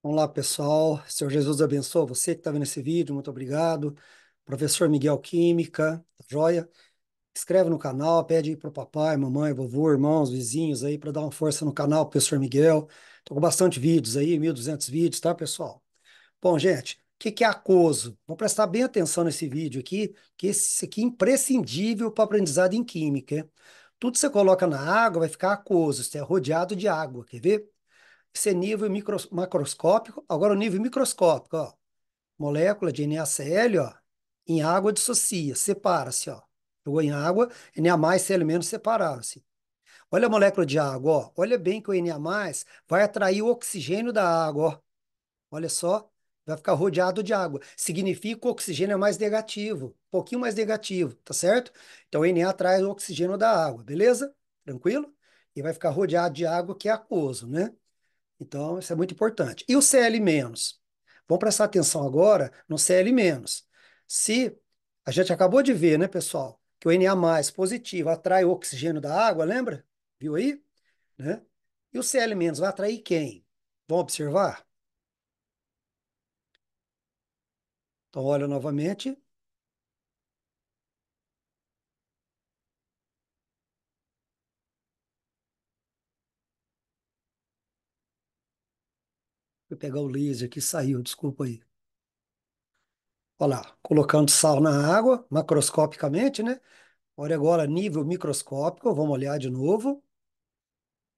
Vamos lá, pessoal. Senhor Jesus abençoe você que está vendo esse vídeo. Muito obrigado. Professor Miguel Química, tá joia? Inscreve no canal, pede aí para o papai, mamãe, vovô, irmãos, vizinhos aí para dar uma força no canal, professor Miguel. Estou com bastante vídeos aí, 1.200 vídeos, tá, pessoal? Bom, gente, o que que é aquoso? Vamos prestar bem atenção nesse vídeo aqui, que esse aqui é imprescindível para aprendizado em química. Hein? Tudo que você coloca na água vai ficar aquoso, isso é rodeado de água, quer ver? Esse é nível macroscópico. Agora o nível microscópico, ó. Molécula de NaCl, ó, em água dissocia, separa-se, ó. Jogou em água, Na mais, Cl menos separaram-se. Olha a molécula de água, ó. Olha bem que o Na mais vai atrair o oxigênio da água, ó. Olha só, vai ficar rodeado de água. Significa que o oxigênio é mais negativo, um pouquinho mais negativo, tá certo? Então o Na atrai o oxigênio da água, beleza? Tranquilo? E vai ficar rodeado de água que é aquoso, né? Então, isso é muito importante. E o Cl-? Vamos prestar atenção agora no Cl-. Se a gente acabou de ver, né, pessoal, que o Na+ positivo atrai o oxigênio da água, lembra? Viu aí? Né? E o Cl- vai atrair quem? Vamos observar? Então, olha novamente. Vou pegar o laser que saiu, desculpa aí. Olha lá, colocando sal na água, macroscopicamente, né? Olha agora, nível microscópico, vamos olhar de novo.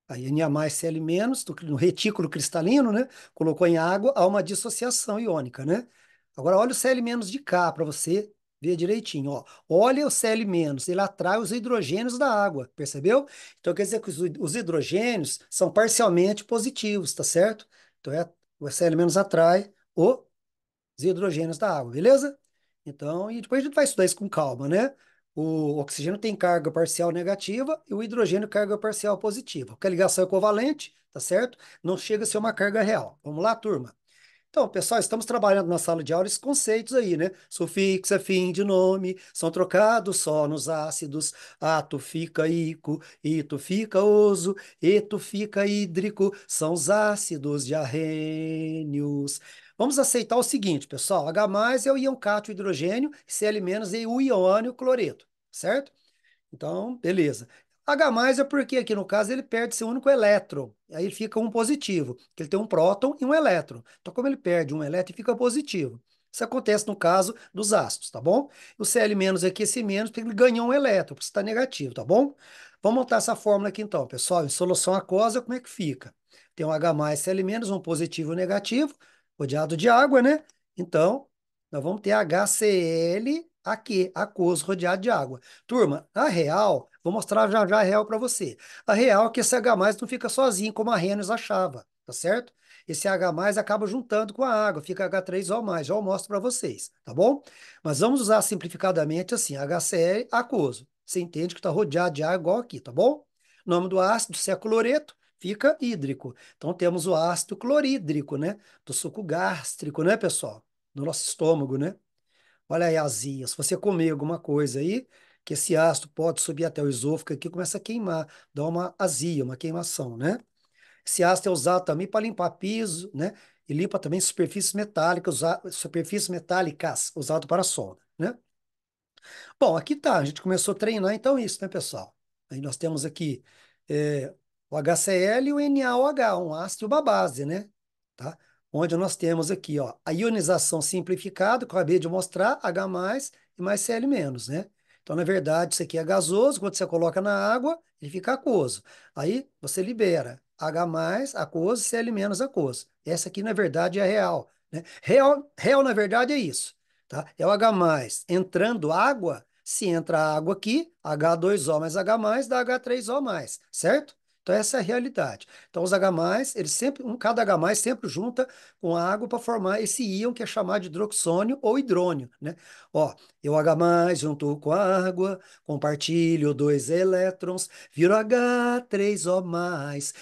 Aí Na mais Cl menos, no retículo cristalino, né? Colocou em água, há uma dissociação iônica, né? Agora olha o Cl menos de cá para você ver direitinho, ó. Olha o Cl menos, ele atrai os hidrogênios da água, percebeu? Então quer dizer que os hidrogênios são parcialmente positivos, tá certo? Então o Cl menos atrai os hidrogênios da água, beleza? Então, e depois a gente vai estudar isso com calma, né? O oxigênio tem carga parcial negativa e o hidrogênio carga parcial positiva. Porque a ligação é covalente, tá certo? Não chega a ser uma carga real. Vamos lá, turma? Então, pessoal, estamos trabalhando na sala de aula esses conceitos aí, né? Sufixo é fim de nome, são trocados só nos ácidos. Ato fica ico, ito fica oso, eto fica hídrico, são os ácidos diarrênios. Vamos aceitar o seguinte, pessoal: H+ é o íon cátio hidrogênio, Cl- é o iônio cloreto, certo? Então, beleza. H+ é porque aqui no caso ele perde seu único elétron. Aí ele fica um positivo, que ele tem um próton e um elétron. Então, como ele perde um elétron, ele fica positivo. Isso acontece no caso dos ácidos, tá bom? O Cl- aqui, esse menos, porque ele ganhou um elétron, porque está negativo, tá bom? Vamos montar essa fórmula aqui então, pessoal. Em solução aquosa, como é que fica? Tem um H+, Cl-, um positivo e um negativo, rodeado de água, né? Então, nós vamos ter HCl aqui, aquoso, rodeado de água. Turma, a real, vou mostrar já já a real para você. A real é que esse H+ não fica sozinho, como a Reynolds achava, tá certo? Esse H+ acaba juntando com a água, fica H3O+, já eu mostro para vocês, tá bom? Mas vamos usar simplificadamente assim, HCl aquoso. Você entende que está rodeado de água igual aqui, tá bom? O nome do ácido, se é cloreto, fica hídrico. Então temos o ácido clorídrico, né? Do suco gástrico, né, pessoal? Do nosso estômago, né? Olha aí a azia. Se você comer alguma coisa aí, que esse ácido pode subir até o esôfago aqui, começa a queimar, dá uma azia, uma queimação, né? Esse ácido é usado também para limpar piso, né? E limpa também superfícies metálicas, usado para solda, né? Bom, aqui tá, a gente começou a treinar então isso, né, pessoal? Aí nós temos aqui o HCl e o NaOH, um ácido e uma base, né? Tá? Onde nós temos aqui, ó, a ionização simplificada, que eu acabei de mostrar, H+ e mais Cl-, né? Então, na verdade, isso aqui é gasoso, quando você coloca na água, ele fica aquoso. Aí você libera H+ aquoso, Cl- aquoso. Essa aqui, na verdade, é a real, né? Real, na verdade, é isso, tá? É o H+ entrando água, se entra água aqui, H2O mais H+, dá H3O+, certo? Então essa é a realidade. Então os H+, eles sempre, cada H+ sempre junta com a água para formar esse íon que é chamado de hidroxônio ou hidrônio, né? Ó, eu H+ junto com a água, compartilho dois elétrons, viro H3O+,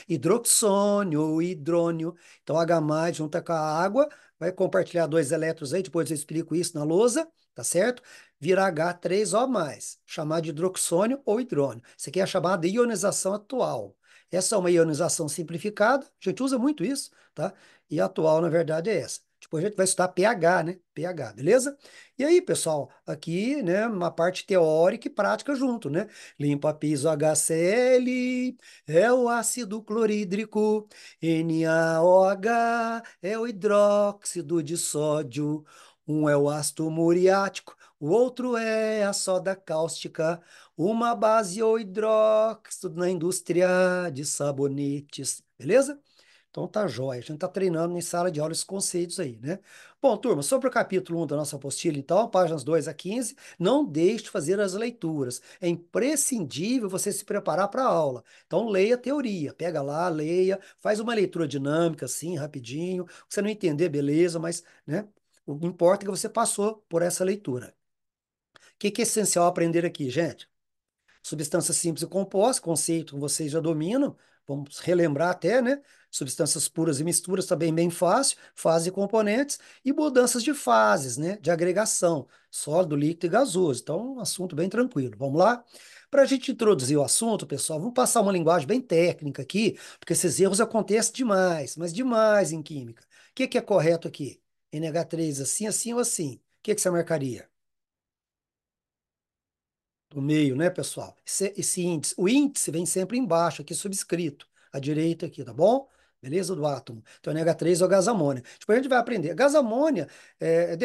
hidroxônio ou hidrônio. Então H+ junta com a água, vai compartilhar dois elétrons aí, depois eu explico isso na lousa, tá certo? Vira H3O+, chamado de hidroxônio ou hidrônio. Isso aqui é a chamada ionização atual. Essa é uma ionização simplificada, a gente usa muito isso, tá? E a atual, na verdade, é essa. Depois a gente vai estudar pH, né? pH, beleza? E aí, pessoal, aqui, né, uma parte teórica e prática junto, né? Limpa piso HCl, é o ácido clorídrico, NaOH é o hidróxido de sódio, um é o ácido muriático, o outro é a soda cáustica, uma base ou hidróxido na indústria de sabonetes, beleza? Então tá jóia, a gente tá treinando em sala de aula esses conceitos aí, né? Bom, turma, sobre o capítulo 1 da nossa apostila, então, páginas 2 a 15, não deixe de fazer as leituras. É imprescindível você se preparar para a aula. Então, leia a teoria, pega lá, leia, faz uma leitura dinâmica, assim, rapidinho. Se você não entender, beleza, mas, né? O que importa é que você passou por essa leitura. O que que é essencial aprender aqui, gente? Substâncias simples e compostas, conceito que vocês já dominam, vamos relembrar até, né? Substâncias puras e misturas também bem fácil, fase e componentes, e mudanças de fases, né? De agregação, sólido, líquido e gasoso. Então, um assunto bem tranquilo. Vamos lá? Para a gente introduzir o assunto, pessoal, vamos passar uma linguagem bem técnica aqui, porque esses erros acontecem demais, mas demais em química. O que que é correto aqui? NH3 assim, assim ou assim? O que que você marcaria? Do meio, né, pessoal? Esse índice, o índice vem sempre embaixo, aqui subscrito, à direita aqui, tá bom? Beleza? Do átomo. Então, NH3 é o gás amônia. Depois a gente vai aprender. Gás amônia é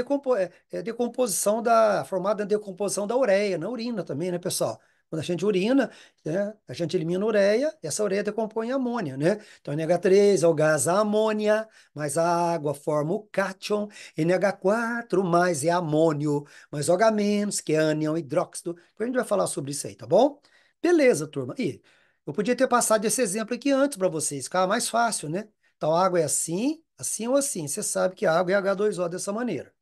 decomposição formada na decomposição da ureia, na urina também, né, pessoal? Quando a gente urina, né, a gente elimina a ureia, essa ureia decompõe em amônia, né? Então, NH3 é o gás amônia, mais a água forma o cátion, NH4 mais é amônio, mais OH-, que é ânion hidróxido. Depois a gente vai falar sobre isso aí, tá bom? Beleza, turma. E eu podia ter passado esse exemplo aqui antes para vocês, ficava mais fácil, né? Então a água é assim, assim ou assim. Você sabe que a água é H2O dessa maneira.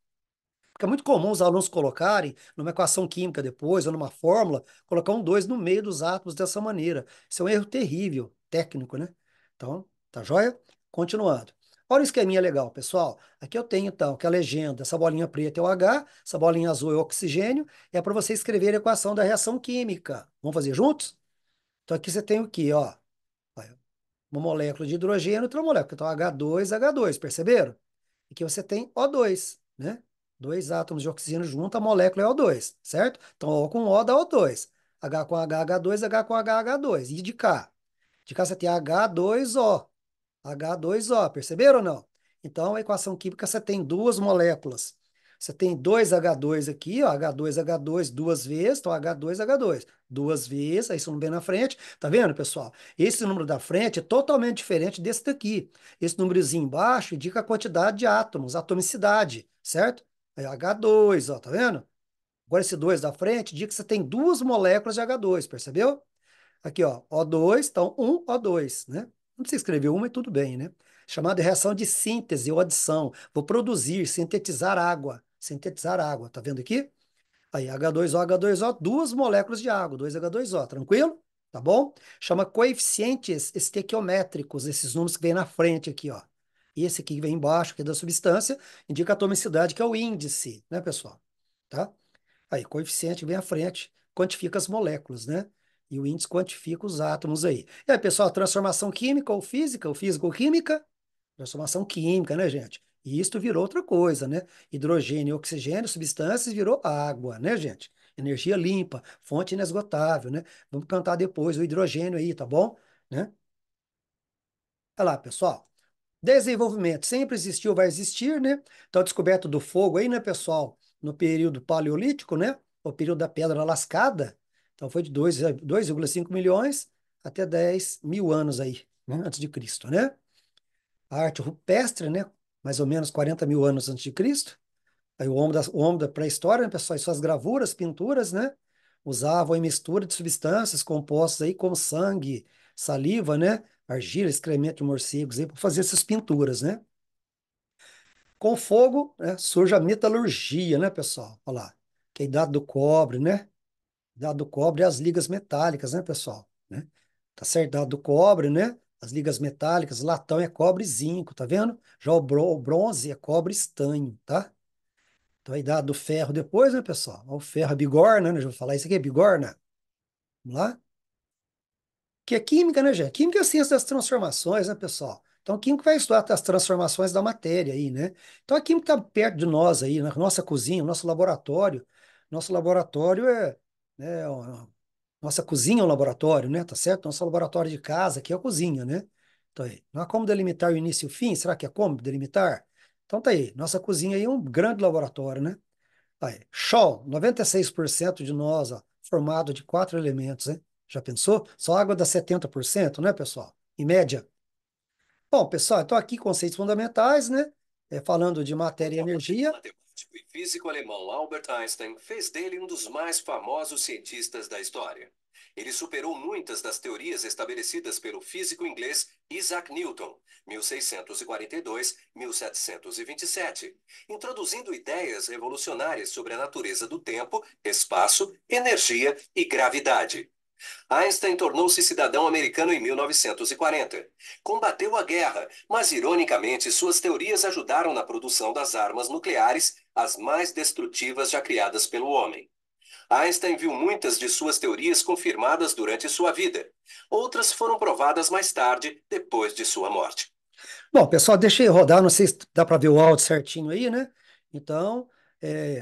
Porque é muito comum os alunos colocarem numa equação química depois, ou numa fórmula, colocar um 2 no meio dos átomos dessa maneira. Isso é um erro terrível, técnico, né? Então, tá joia? Continuando. Olha o esqueminha legal, pessoal. Aqui eu tenho, então, que a legenda, essa bolinha preta é o H, essa bolinha azul é o oxigênio, é para você escrever a equação da reação química. Vamos fazer juntos? Então, aqui você tem o quê, ó? Uma molécula de hidrogênio, outra molécula. Então, H2, perceberam? Aqui você tem O2, né? Dois átomos de oxigênio junto, a molécula é O2, certo? Então, O com O dá O2. H com H, H2, H com H, H2. E de cá? De cá você tem H2O. H2O, perceberam ou não? Então, a equação química você tem duas moléculas. Você tem dois H2 aqui, ó, H2, H2 duas vezes, então H2, H2. Duas vezes, aí isso não bem na frente. Tá vendo, pessoal? Esse número da frente é totalmente diferente desse daqui. Esse númerozinho embaixo indica a quantidade de átomos, atomicidade, certo? Aí H2, ó, tá vendo? Agora esse 2 da frente indica que você tem duas moléculas de H2, percebeu? Aqui, ó, O2, então um O2, né? Não precisa escrever uma e tudo bem, né? Chamada reação de síntese ou adição. Vou produzir, sintetizar água, tá vendo aqui? Aí, H2O, H2O, duas moléculas de água, 2H2O, tranquilo? Tá bom? Chama coeficientes estequiométricos, esses números que vem na frente aqui, ó. E esse aqui que vem embaixo, que é da substância, indica a atomicidade, que é o índice, né, pessoal? Tá? Aí, coeficiente vem à frente, quantifica as moléculas, né? E o índice quantifica os átomos aí. E aí, pessoal, transformação química ou física ou química? Transformação química, né, gente? E isto virou outra coisa, né? Hidrogênio e oxigênio, substâncias, virou água, né, gente? Energia limpa, fonte inesgotável, né? Vamos cantar depois o hidrogênio aí, tá bom? Né? Olha lá, pessoal. Desenvolvimento sempre existiu, vai existir, né? Então, a descoberta do fogo aí, né, pessoal, no período paleolítico, né? O período da pedra lascada. Então, foi de 2,5 milhões até 10 mil anos aí, né? Antes de Cristo, né? A arte rupestre, né? Mais ou menos 40 mil anos antes de Cristo. Aí o homem da pré-história, né, pessoal, e suas gravuras, pinturas, né? Usavam em mistura de substâncias compostas aí como sangue, saliva, né? Argila, excremento de morcegos aí para fazer essas pinturas, né? Com fogo, né, surge a metalurgia, né, pessoal? Olha lá, que é a idade do cobre, né? Idade do cobre e as ligas metálicas, né, pessoal? Né? Tá certo? Idade do cobre, né? As ligas metálicas, latão é cobre e zinco, tá vendo? Já o bronze é cobre e estanho, tá? Então a idade do ferro depois, né, pessoal? O ferro é bigorna, né? Já vou falar isso aqui, é bigorna. Vamos lá? Que é química, né, gente? Química é a ciência das transformações, né, pessoal? Então, a química vai estudar as transformações da matéria aí, né? Então, a química está perto de nós aí, na nossa cozinha, nosso laboratório. Nosso laboratório né, nossa cozinha é um laboratório, né? Tá certo? Nosso laboratório de casa aqui é a cozinha, né? Então, aí, não há como delimitar o início e o fim? Será que é como delimitar? Então, tá aí. Nossa cozinha aí é um grande laboratório, né? Aí, show, 96% de nós, ó, formado de quatro elementos, hein? Já pensou? Só água dá 70%, né, pessoal? Em média. Bom, pessoal, então aqui conceitos fundamentais, né? Falando de matéria e energia. O matemático e físico alemão Albert Einstein fez dele um dos mais famosos cientistas da história. Ele superou muitas das teorias estabelecidas pelo físico inglês Isaac Newton, 1642-1727, introduzindo ideias revolucionárias sobre a natureza do tempo, espaço, energia e gravidade. Einstein tornou-se cidadão americano em 1940. Combateu a guerra, mas ironicamente suas teorias ajudaram na produção das armas nucleares, as mais destrutivas já criadas pelo homem. Einstein viu muitas de suas teorias confirmadas durante sua vida. Outras foram provadas mais tarde, depois de sua morte. Bom, pessoal, deixei rodar, não sei se dá para ver o áudio certinho aí, né? Então,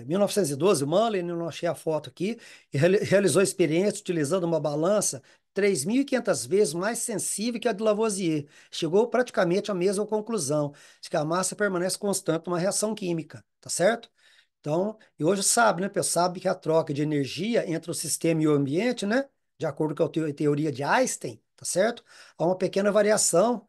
1912, o Mullen, eu não achei a foto aqui, e realizou a experiência utilizando uma balança 3.500 vezes mais sensível que a de Lavoisier. Chegou praticamente à mesma conclusão, de que a massa permanece constante numa reação química, tá certo? Então, e hoje sabe, né, pessoal, sabe que a troca de energia entre o sistema e o ambiente, né, de acordo com a teoria de Einstein, tá certo? Há uma pequena variação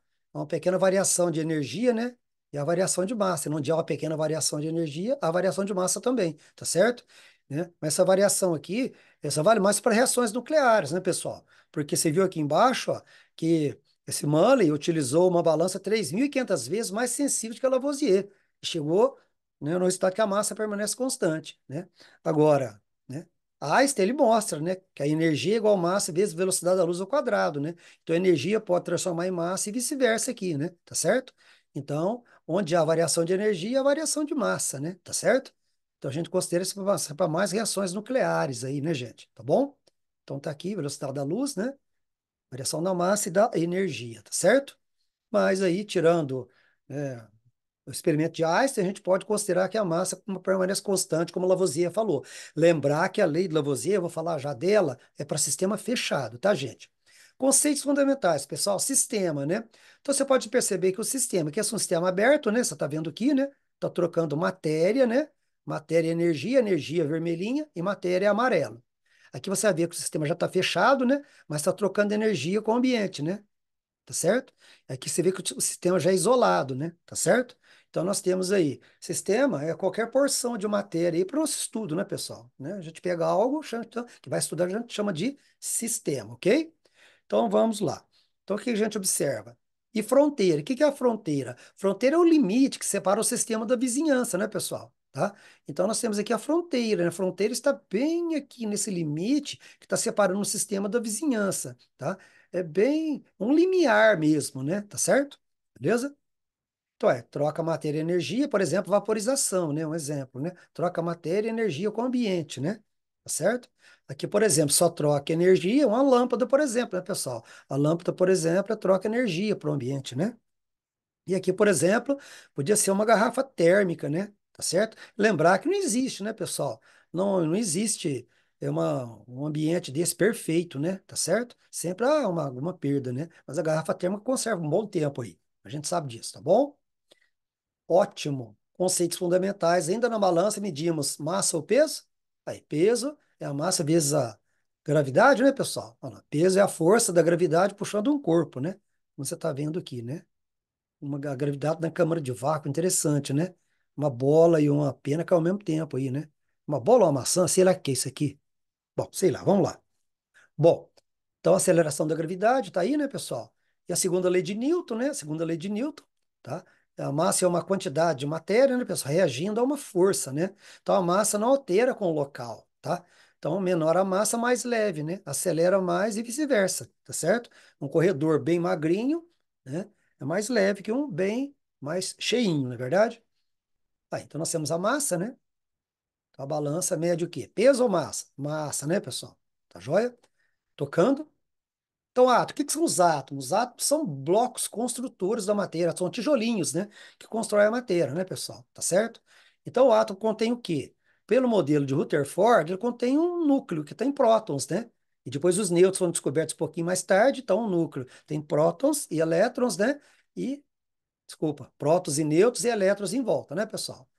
de energia, né, e a variação de massa. Onde há uma pequena variação de energia, há variação de massa também, tá certo? Né? Mas essa variação aqui, essa vale mais para reações nucleares, né, pessoal? Porque você viu aqui embaixo, ó, que esse Mullen utilizou uma balança 3.500 vezes mais sensível que a Lavoisier. E chegou, né, no estado que a massa permanece constante, né? Agora, né, Einstein ele mostra, né, que a energia é igual a massa vezes velocidade da luz ao quadrado, né? Então a energia pode transformar em massa e vice-versa aqui, né? Tá certo? Então, onde há variação de energia, há variação de massa, né? Tá certo? Então a gente considera isso para mais reações nucleares aí, né, gente? Tá bom? Então tá aqui, velocidade da luz, né? Variação da massa e da energia, tá certo? Mas aí, tirando o experimento de Einstein, a gente pode considerar que a massa permanece constante, como Lavoisier falou. Lembrar que a lei de Lavoisier, eu vou falar já dela, é para sistema fechado, tá, gente? Conceitos fundamentais, pessoal, sistema, né? Então você pode perceber que o sistema, que é um sistema aberto, né? Você está vendo aqui, né? Está trocando matéria, né? Matéria e energia, energia vermelhinha e matéria amarelo. Aqui você vai ver que o sistema já está fechado, né? Mas está trocando energia com o ambiente, né? Tá certo? Aqui você vê que o sistema já é isolado, né? Tá certo? Então nós temos aí, sistema é qualquer porção de matéria aí para o nosso estudo, né, pessoal? Né? A gente pega algo que vai estudar, a gente chama de sistema, ok? Então vamos lá. Então o que a gente observa? E fronteira? O que que é a fronteira? Fronteira é o limite que separa o sistema da vizinhança, né, pessoal? Tá? Então nós temos aqui a fronteira, né? A fronteira está bem aqui nesse limite que está separando o sistema da vizinhança, tá? É bem um limiar mesmo, né? Tá certo? Beleza? Então, troca matéria e energia, por exemplo, vaporização, né? Um exemplo, né? Troca matéria e energia com o ambiente, né? Tá certo? Aqui, por exemplo, só troca energia uma lâmpada, por exemplo, né, pessoal? A lâmpada, por exemplo, troca energia para o ambiente, né? E aqui, por exemplo, podia ser uma garrafa térmica, né? Tá certo? Lembrar que não existe, né, pessoal? Não existe um ambiente desse perfeito, né? Tá certo? Sempre há uma perda, né? Mas a garrafa térmica conserva um bom tempo aí. A gente sabe disso, tá bom? Ótimo. Conceitos fundamentais. Ainda na balança medimos massa ou peso? Aí, peso é a massa vezes a gravidade, né, pessoal? Olha lá, peso é a força da gravidade puxando um corpo, né? Como você está vendo aqui, né? A gravidade na câmara de vácuo, interessante, né? Uma bola e uma pena que ao mesmo tempo aí, né? Uma bola ou uma maçã, sei lá o que é isso aqui. Bom, sei lá, vamos lá. Bom, então a aceleração da gravidade está aí, né, pessoal? E a segunda lei de Newton, né? A segunda lei de Newton, tá? A massa é uma quantidade de matéria, né, pessoal? Reagindo a uma força, né? Então a massa não altera com o local, tá? Então, menor a massa, mais leve, né? Acelera mais e vice-versa, tá certo? Um corredor bem magrinho, né? É mais leve que um bem mais cheinho, não é verdade? Ah, então nós temos a massa, né? Então, a balança mede o quê? Peso ou massa? Massa, né, pessoal? Tá joia? Tocando? Então, o que que são os átomos? Os átomos são blocos construtores da matéria, são tijolinhos, né, que constroem a matéria, né, pessoal? Tá certo? Então, o átomo contém o quê? Pelo modelo de Rutherford, ele contém um núcleo que tem prótons, né? E depois os nêutrons foram descobertos um pouquinho mais tarde, então o núcleo tem prótons e elétrons, né? E Desculpa, prótons e nêutrons e elétrons em volta, né, pessoal?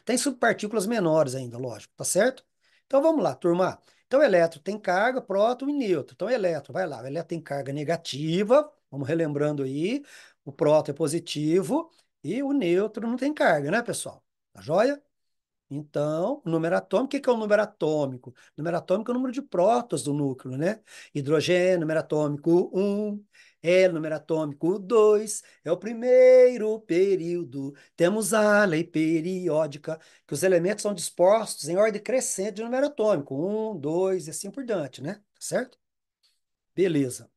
Tem subpartículas menores ainda, lógico, tá certo? Então vamos lá, turma. Então, elétron tem carga, próton e nêutron. Então, elétron, vai lá, o elétron tem carga negativa, vamos relembrando aí, o próton é positivo e o nêutron não tem carga, né, pessoal? Tá joia? Então, o número atômico, o que que é o número atômico? O número atômico é o número de prótons do núcleo, né? Hidrogênio, número atômico 1. Hélio, número atômico 2. É o primeiro período. Temos a lei periódica, que os elementos são dispostos em ordem crescente de número atômico. Um, 2 e assim por diante, né? Certo? Beleza.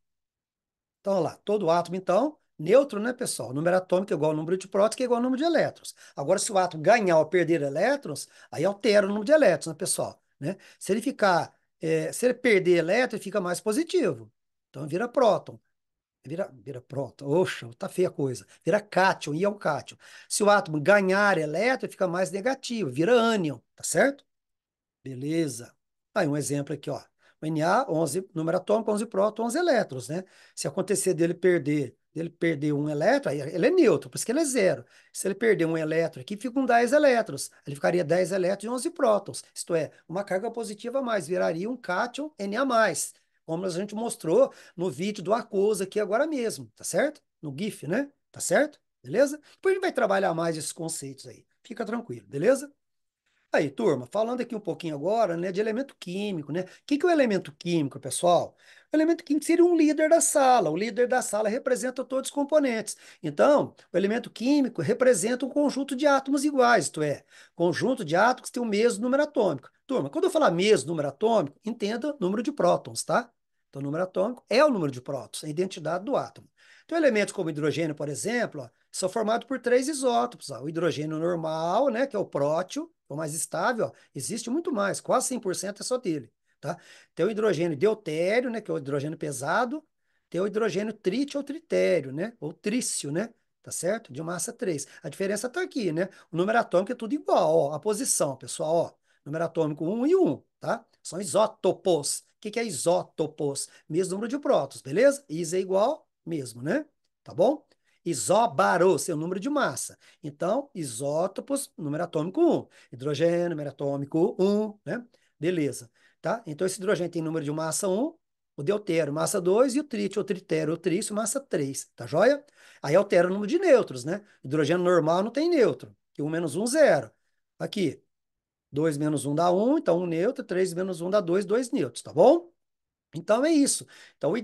Então, olha lá, todo átomo, então, neutro, né, pessoal? O número atômico é igual ao número de prótons, que é igual ao número de elétrons. Agora, se o átomo ganhar ou perder elétrons, aí altera o número de elétrons, né, pessoal? Né? Se ele perder elétron, ele fica mais positivo. Então, vira próton. Vira próton. Oxa, tá feia a coisa. Vira cátion, e é um cátion. Se o átomo ganhar elétron, ele fica mais negativo, vira ânion, tá certo? Beleza. Aí um exemplo aqui, ó. O Na, 11, número atômico, 11 prótons, 11 elétrons, né? Se acontecer dele perder um elétron, aí ele é neutro, por isso que ele é zero. Se ele perder um elétron aqui, fica com 10 elétrons. Ele ficaria 10 elétrons e 11 prótons. Isto é, uma carga positiva a mais, viraria um cátion Na+, como a gente mostrou no vídeo do aquoso aqui agora mesmo, tá certo? No GIF, né? Tá certo? Beleza? Depois a gente vai trabalhar mais esses conceitos aí. Fica tranquilo, beleza? Aí, turma, falando aqui um pouquinho agora, né, de elemento químico, né? O que que é o elemento químico, pessoal? O elemento químico seria um líder da sala. O líder da sala representa todos os componentes. Então, o elemento químico representa um conjunto de átomos iguais, isto é, conjunto de átomos que tem o mesmo número atômico. Turma, quando eu falar mesmo número atômico, entenda número de prótons, tá? Então, o número atômico é o número de prótons, é a identidade do átomo. Então, elementos como hidrogênio, por exemplo, ó, são formados por três isótopos. Ó. O hidrogênio normal, né, que é o prótio, o mais estável, ó, existe muito mais, quase 100% é só dele. Tá? Tem o hidrogênio deutério, né, que é o hidrogênio pesado, tem o hidrogênio trítio ou tritério, né, ou trício, né, tá certo? De massa 3. A diferença está aqui, né? O número atômico é tudo igual, ó, a posição, pessoal, ó. Número atômico 1 e 1, tá? São isótopos. O que que é isótopos? Mesmo número de prótons, beleza? Is é igual, mesmo, né? Tá bom? Isóbaro, seu número de massa. Então, isótopos, número atômico 1. Hidrogênio, número atômico 1, né? Beleza. Tá? Então, esse hidrogênio tem número de massa 1, o deutério, massa 2, e o trítio, ou tritério, ou trício, massa 3. Tá joia? Aí altera o número de nêutrons, né? Hidrogênio normal não tem nêutron. Que 1 menos 1, 0. Aqui, 2 menos 1 dá 1, então 1 neutro, 3 menos 1 dá 2, 2 nêutrons, tá bom? Então é isso. Então o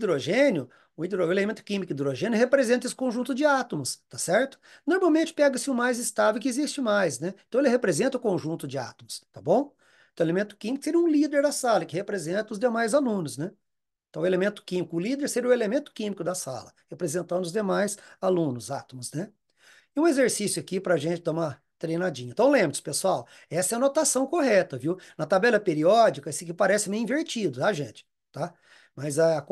elemento químico hidrogênio representa esse conjunto de átomos, tá certo? Normalmente pega-se o mais estável que existe mais, né? Então ele representa o conjunto de átomos, tá bom? Então o elemento químico seria um líder da sala, que representa os demais alunos, né? Então o elemento químico, o líder seria o elemento químico da sala, representando os demais alunos, átomos, né? E um exercício aqui para a gente dar uma treinadinha. Então, lembre-se, pessoal, essa é a notação correta, viu? Na tabela periódica, esse aqui parece meio invertido, tá, gente? Tá? Mas a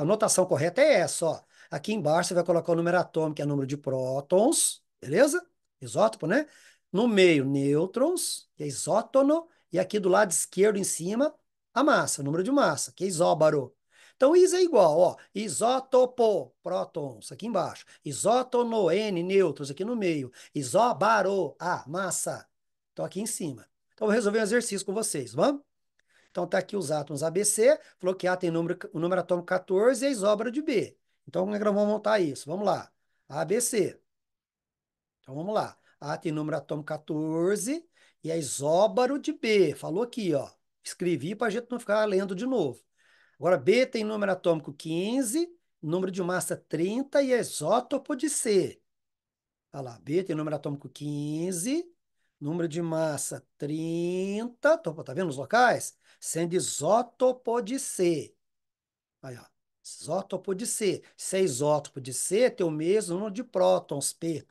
notação correta é essa, ó. Aqui embaixo você vai colocar o número atômico, que é o número de prótons, beleza? Isótopo, né? No meio, nêutrons, que é isótono, e aqui do lado esquerdo, em cima, a massa, o número de massa, que é isóbaro. Então, is é igual, ó, isótopo, prótons, aqui embaixo. Isótono, N, nêutrons, aqui no meio. Isóbaro, A, massa. Então, aqui em cima. Então, vou resolver um exercício com vocês, vamos? Então, tá aqui os átomos ABC, falou que A tem o número atômico 14 e a isóbaro de B. Então, como é que nós vamos montar isso? Vamos lá. ABC. Então, vamos lá. A tem número atômico 14 e a isóbaro de B. Falou aqui, ó. Escrevi para a gente não ficar lendo de novo. Agora, B tem número atômico 15, número de massa 30 e é isótopo de C. Olha lá, B tem número atômico 15, número de massa 30, tá vendo os locais? Sendo isótopo de C. Aí, ó, isótopo de C. Se é isótopo de C, tem o mesmo número de prótons, P.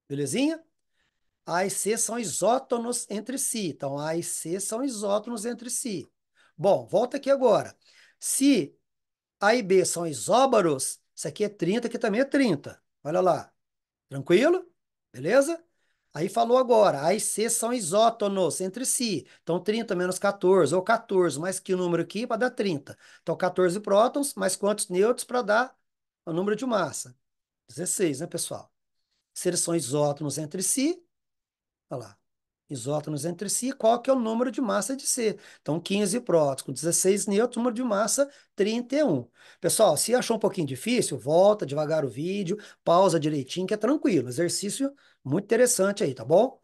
Belezinha? A e C são isótonos entre si. Então, A e C são isótonos entre si. Bom, volta aqui agora. Se A e B são isóbaros, isso aqui é 30, aqui também é 30. Olha lá. Tranquilo? Beleza? Aí falou agora, A e C são isótonos entre si. Então, 30 menos 14, ou 14 mais que o número aqui para dar 30. Então, 14 prótons, mais quantos nêutrons para dar o número de massa? 16, né, pessoal? Se eles são isótonos entre si, olha lá, isótonos entre si, qual que é o número de massa de C? Então, 15 prótons com 16 nêutrons, número de massa 31. Pessoal, se achou um pouquinho difícil, volta devagar o vídeo, pausa direitinho, que é tranquilo. Exercício muito interessante aí, tá bom?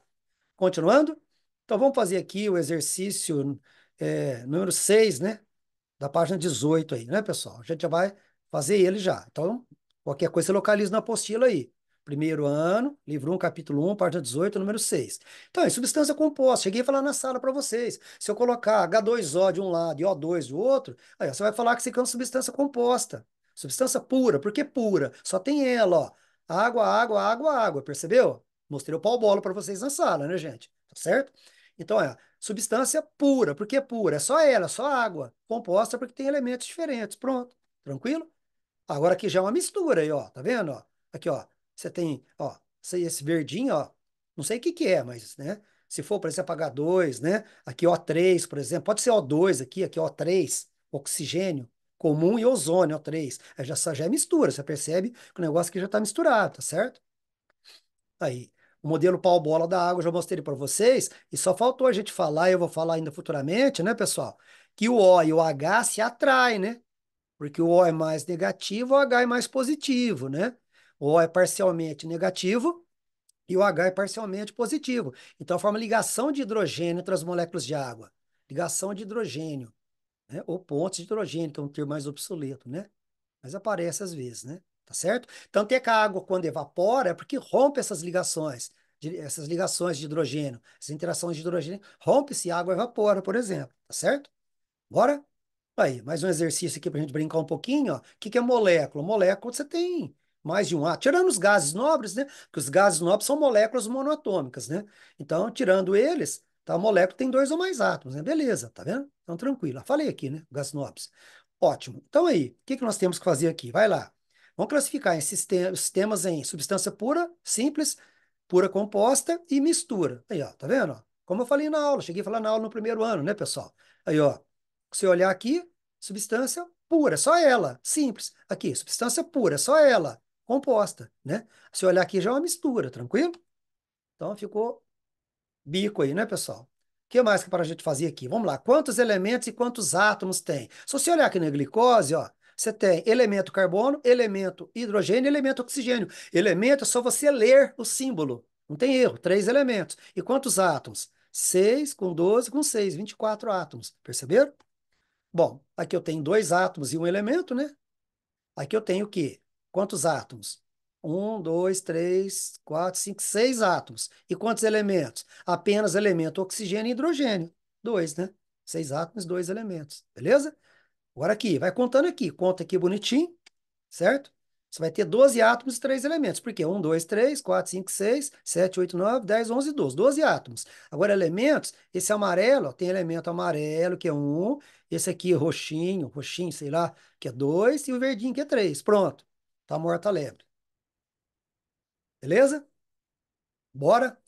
Continuando? Então, vamos fazer aqui o exercício número 6, né? Da página 18 aí, né, pessoal? A gente já vai fazer ele já. Então, qualquer coisa você localiza na apostila aí. Primeiro ano, livro 1, capítulo 1, página 18, número 6. Então, é substância composta. Cheguei a falar na sala para vocês. Se eu colocar H2O de um lado e O2 do outro, aí ó, você vai falar que isso aqui é uma substância composta. Substância pura. Por que pura? Só tem ela, ó. Água, água, água, água. Percebeu? Mostrei o pau-bola para vocês na sala, né, gente? Tá certo? Então, substância pura. Por que pura? É só ela, só água. Composta porque tem elementos diferentes. Pronto. Tranquilo? Agora aqui já é uma mistura aí, ó. Tá vendo, ó? Aqui, ó. Você tem, ó, esse verdinho, ó. Não sei o que que é, mas, né? Se for, por exemplo, H2, né? Aqui O3, por exemplo. Pode ser O2 aqui, aqui O3, oxigênio comum e ozônio, O3. Aí já é mistura. Você percebe que o negócio aqui já está misturado, tá certo? Aí, o modelo pau-bola da água eu já mostrei para vocês, e só faltou a gente falar, e eu vou falar ainda futuramente, né, pessoal, que o O e o H se atraem, né? Porque o O é mais negativo, o H é mais positivo, né? O O é parcialmente negativo e o H é parcialmente positivo. Então, forma ligação de hidrogênio entre as moléculas de água. Ligação de hidrogênio, né? Ou pontos de hidrogênio, que é um termo mais obsoleto, né? Mas aparece às vezes, né? Tá certo? Tanto é que a água, quando evapora, é porque rompe essas ligações de hidrogênio, essas interações de hidrogênio, rompe-se e a água evapora, por exemplo. Tá certo? Bora? Aí, mais um exercício aqui para a gente brincar um pouquinho, ó. O que que é molécula? Molécula você tem mais de um átomo. Tirando os gases nobres, né? Porque os gases nobres são moléculas monoatômicas, né? Então, tirando eles, tá, a molécula tem dois ou mais átomos, né? Beleza, tá vendo? Então, tranquilo. Falei aqui, né? Gases nobres. Ótimo. Então, aí, o que que nós temos que fazer aqui? Vai lá. Vamos classificar esses sistemas em substância pura, simples, pura composta e mistura. Aí, ó, tá vendo? Ó? Como eu falei na aula, cheguei a falar na aula no primeiro ano, né, pessoal? Aí, ó. Se eu olhar aqui, substância pura, só ela, simples. Aqui, substância pura, só ela, composta, né? Se eu olhar aqui já é uma mistura, tranquilo? Então ficou bico aí, né, pessoal? O que mais que para a gente fazer aqui? Vamos lá, quantos elementos e quantos átomos tem? Se você olhar aqui na glicose, ó, você tem elemento carbono, elemento hidrogênio, elemento oxigênio. Elemento é só você ler o símbolo. Não tem erro, três elementos. E quantos átomos? 6 com 12 com 6, 24 átomos. Perceberam? Bom, aqui eu tenho dois átomos e um elemento, né? Aqui eu tenho o quê? Quantos átomos? Um, dois, três, quatro, cinco, seis átomos. E quantos elementos? Apenas elemento oxigênio e hidrogênio. Dois, né? Seis átomos, dois elementos. Beleza? Agora aqui, vai contando aqui. Conta aqui bonitinho, certo? Você vai ter 12 átomos e 3 elementos. Por quê? 1, 2, 3, 4, 5, 6, 7, 8, 9, 10, 11, 12. 12 átomos. Agora, elementos, esse amarelo, ó, tem elemento amarelo, que é um. Esse aqui, roxinho, roxinho, sei lá, que é 2. E o verdinho, que é 3. Pronto. Tá morta a lebre. Beleza? Bora?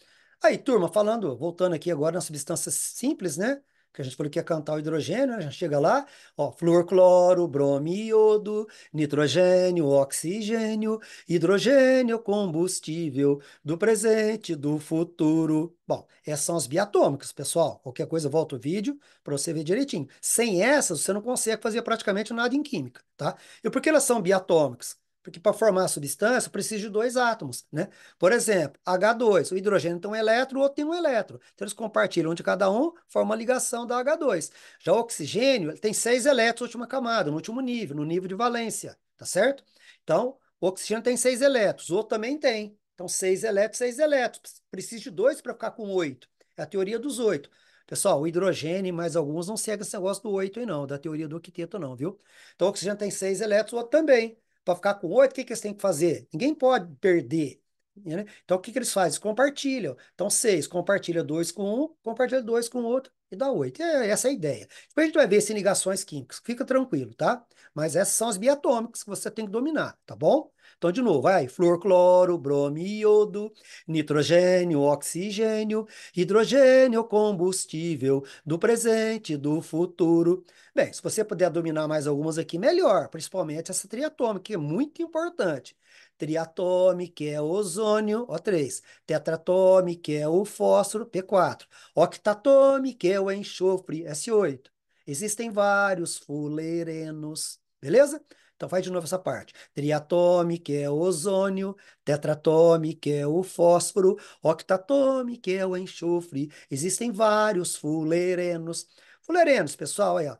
Aí, turma, falando, voltando aqui agora nas substâncias simples, né? Que a gente falou que ia cantar o hidrogênio, né? Já chega lá, ó, flúor, cloro, bromo, iodo, nitrogênio, oxigênio, hidrogênio, combustível do presente, do futuro. Bom, essas são as biatômicas, pessoal. Qualquer coisa, volta o vídeo para você ver direitinho. Sem essas, você não consegue fazer praticamente nada em química, tá? E por que elas são biatômicas? Porque para formar a substância precisa de dois átomos, né? Por exemplo, H2, o hidrogênio tem um elétron, o outro tem um elétron. Então eles compartilham um de cada um, forma uma ligação da H2. Já o oxigênio ele tem seis elétrons na última camada, no último nível, no nível de valência, tá certo? Então, o oxigênio tem seis elétrons, o outro também tem. Então, seis elétrons, seis elétrons. Precisa de dois para ficar com oito. É a teoria dos oito. Pessoal, o hidrogênio e mais alguns não seguem esse negócio do oito aí não, da teoria do octeto não, viu? Então, o oxigênio tem seis elétrons, o outro também. Para ficar com oito, o que que eles têm que fazer? Ninguém pode perder, né? Então, o que que eles fazem? Eles compartilham. Então, 6 compartilha 2 com um, compartilha 2 com o outro e dá 8. Essa é a ideia. Depois a gente vai ver se ligações químicas. Fica tranquilo, tá? Mas essas são as biatômicas que você tem que dominar, tá bom? Então, de novo, vai, flúor, cloro, bromo, iodo, nitrogênio, oxigênio, hidrogênio, combustível do presente, e do futuro. Bem, se você puder dominar mais algumas aqui, melhor, principalmente essa triatômica, que é muito importante. Triatômica, que é o ozônio, O3. Tetratômica, que é o fósforo, P4. Octatômica, que é o enxofre, S8. Existem vários fulerenos, beleza? Então faz de novo essa parte. Triatômica, que é o ozônio. Tetratômica, que é o fósforo. Octatômica, que é o enxofre. Existem vários fulerenos. Fulerenos, pessoal, aí, ó.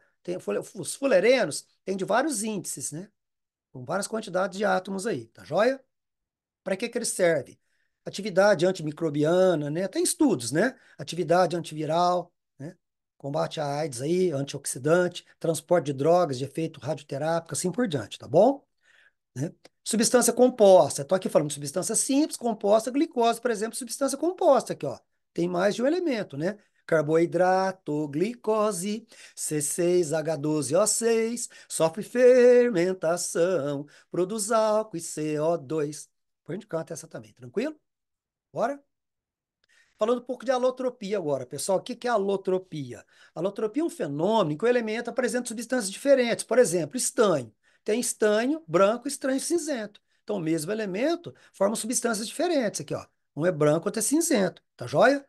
Os fulerenos têm de vários índices, né? Com várias quantidades de átomos aí, tá joia? Para que que ele serve? Atividade antimicrobiana, né? Tem estudos, né? Atividade antiviral, né? Combate à AIDS aí, antioxidante, transporte de drogas de efeito radioterápico, assim por diante, tá bom? Né? Substância composta. Estou aqui falando de substância simples, composta, glicose, por exemplo, substância composta aqui, ó. Tem mais de um elemento, né? Carboidrato, glicose, C6H12O6, sofre fermentação, produz álcool e CO2. Por enquanto essa também, tranquilo? Bora? Falando um pouco de alotropia agora, pessoal. O que que é alotropia? Alotropia é um fenômeno em que o elemento apresenta substâncias diferentes. Por exemplo, estanho. Tem estanho branco e estanho cinzento. Então, o mesmo elemento forma substâncias diferentes aqui, ó. Um é branco, outro é cinzento. Tá joia?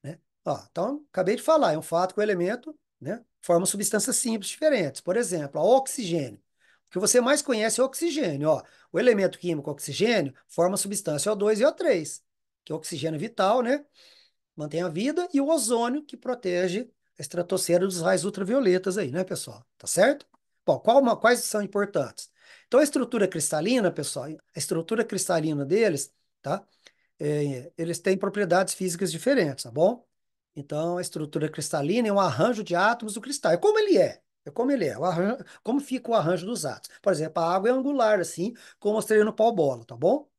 Né? Ó, então, acabei de falar, é um fato que o elemento, né, forma substâncias simples diferentes. Por exemplo, o oxigênio. O que você mais conhece é o oxigênio. Ó. O elemento químico oxigênio forma a substância O2 e O3, que é o oxigênio vital, né? Mantém a vida, e o ozônio, que protege a estratosfera dos raios ultravioletas aí, né, pessoal? Tá certo? Bom, quais são importantes? Então, a estrutura cristalina, pessoal, a estrutura cristalina deles, tá? Eles têm propriedades físicas diferentes, tá bom? Então, a estrutura cristalina é um arranjo de átomos do cristal. É como ele é. É como ele é. Como fica o arranjo dos átomos. Por exemplo, a água é angular, assim, como eu mostrei no pau-bola, tá bom?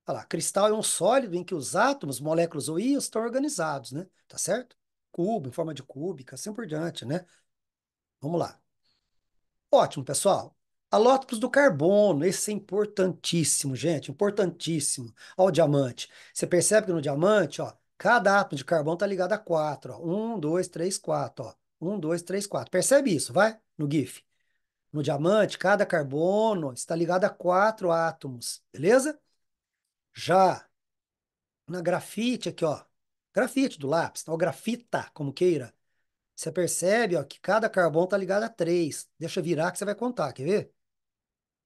Olha lá, cristal é um sólido em que os átomos, moléculas ou íons estão organizados, né? Tá certo? Cubo, em forma de cúbica, assim por diante, né? Vamos lá. Ótimo, pessoal. Alótopos do carbono, esse é importantíssimo, gente, importantíssimo. Ó, o diamante. Você percebe que no diamante, ó, cada átomo de carbono está ligado a quatro, ó. Um, dois, três, quatro, ó. Um, dois, três, quatro. Percebe isso, vai? No GIF. No diamante, cada carbono está ligado a quatro átomos, beleza? Já na grafite aqui, ó. Grafite do lápis, ou grafita, como queira. Você percebe, ó, que cada carbono está ligado a três. Deixa eu virar que você vai contar, quer ver?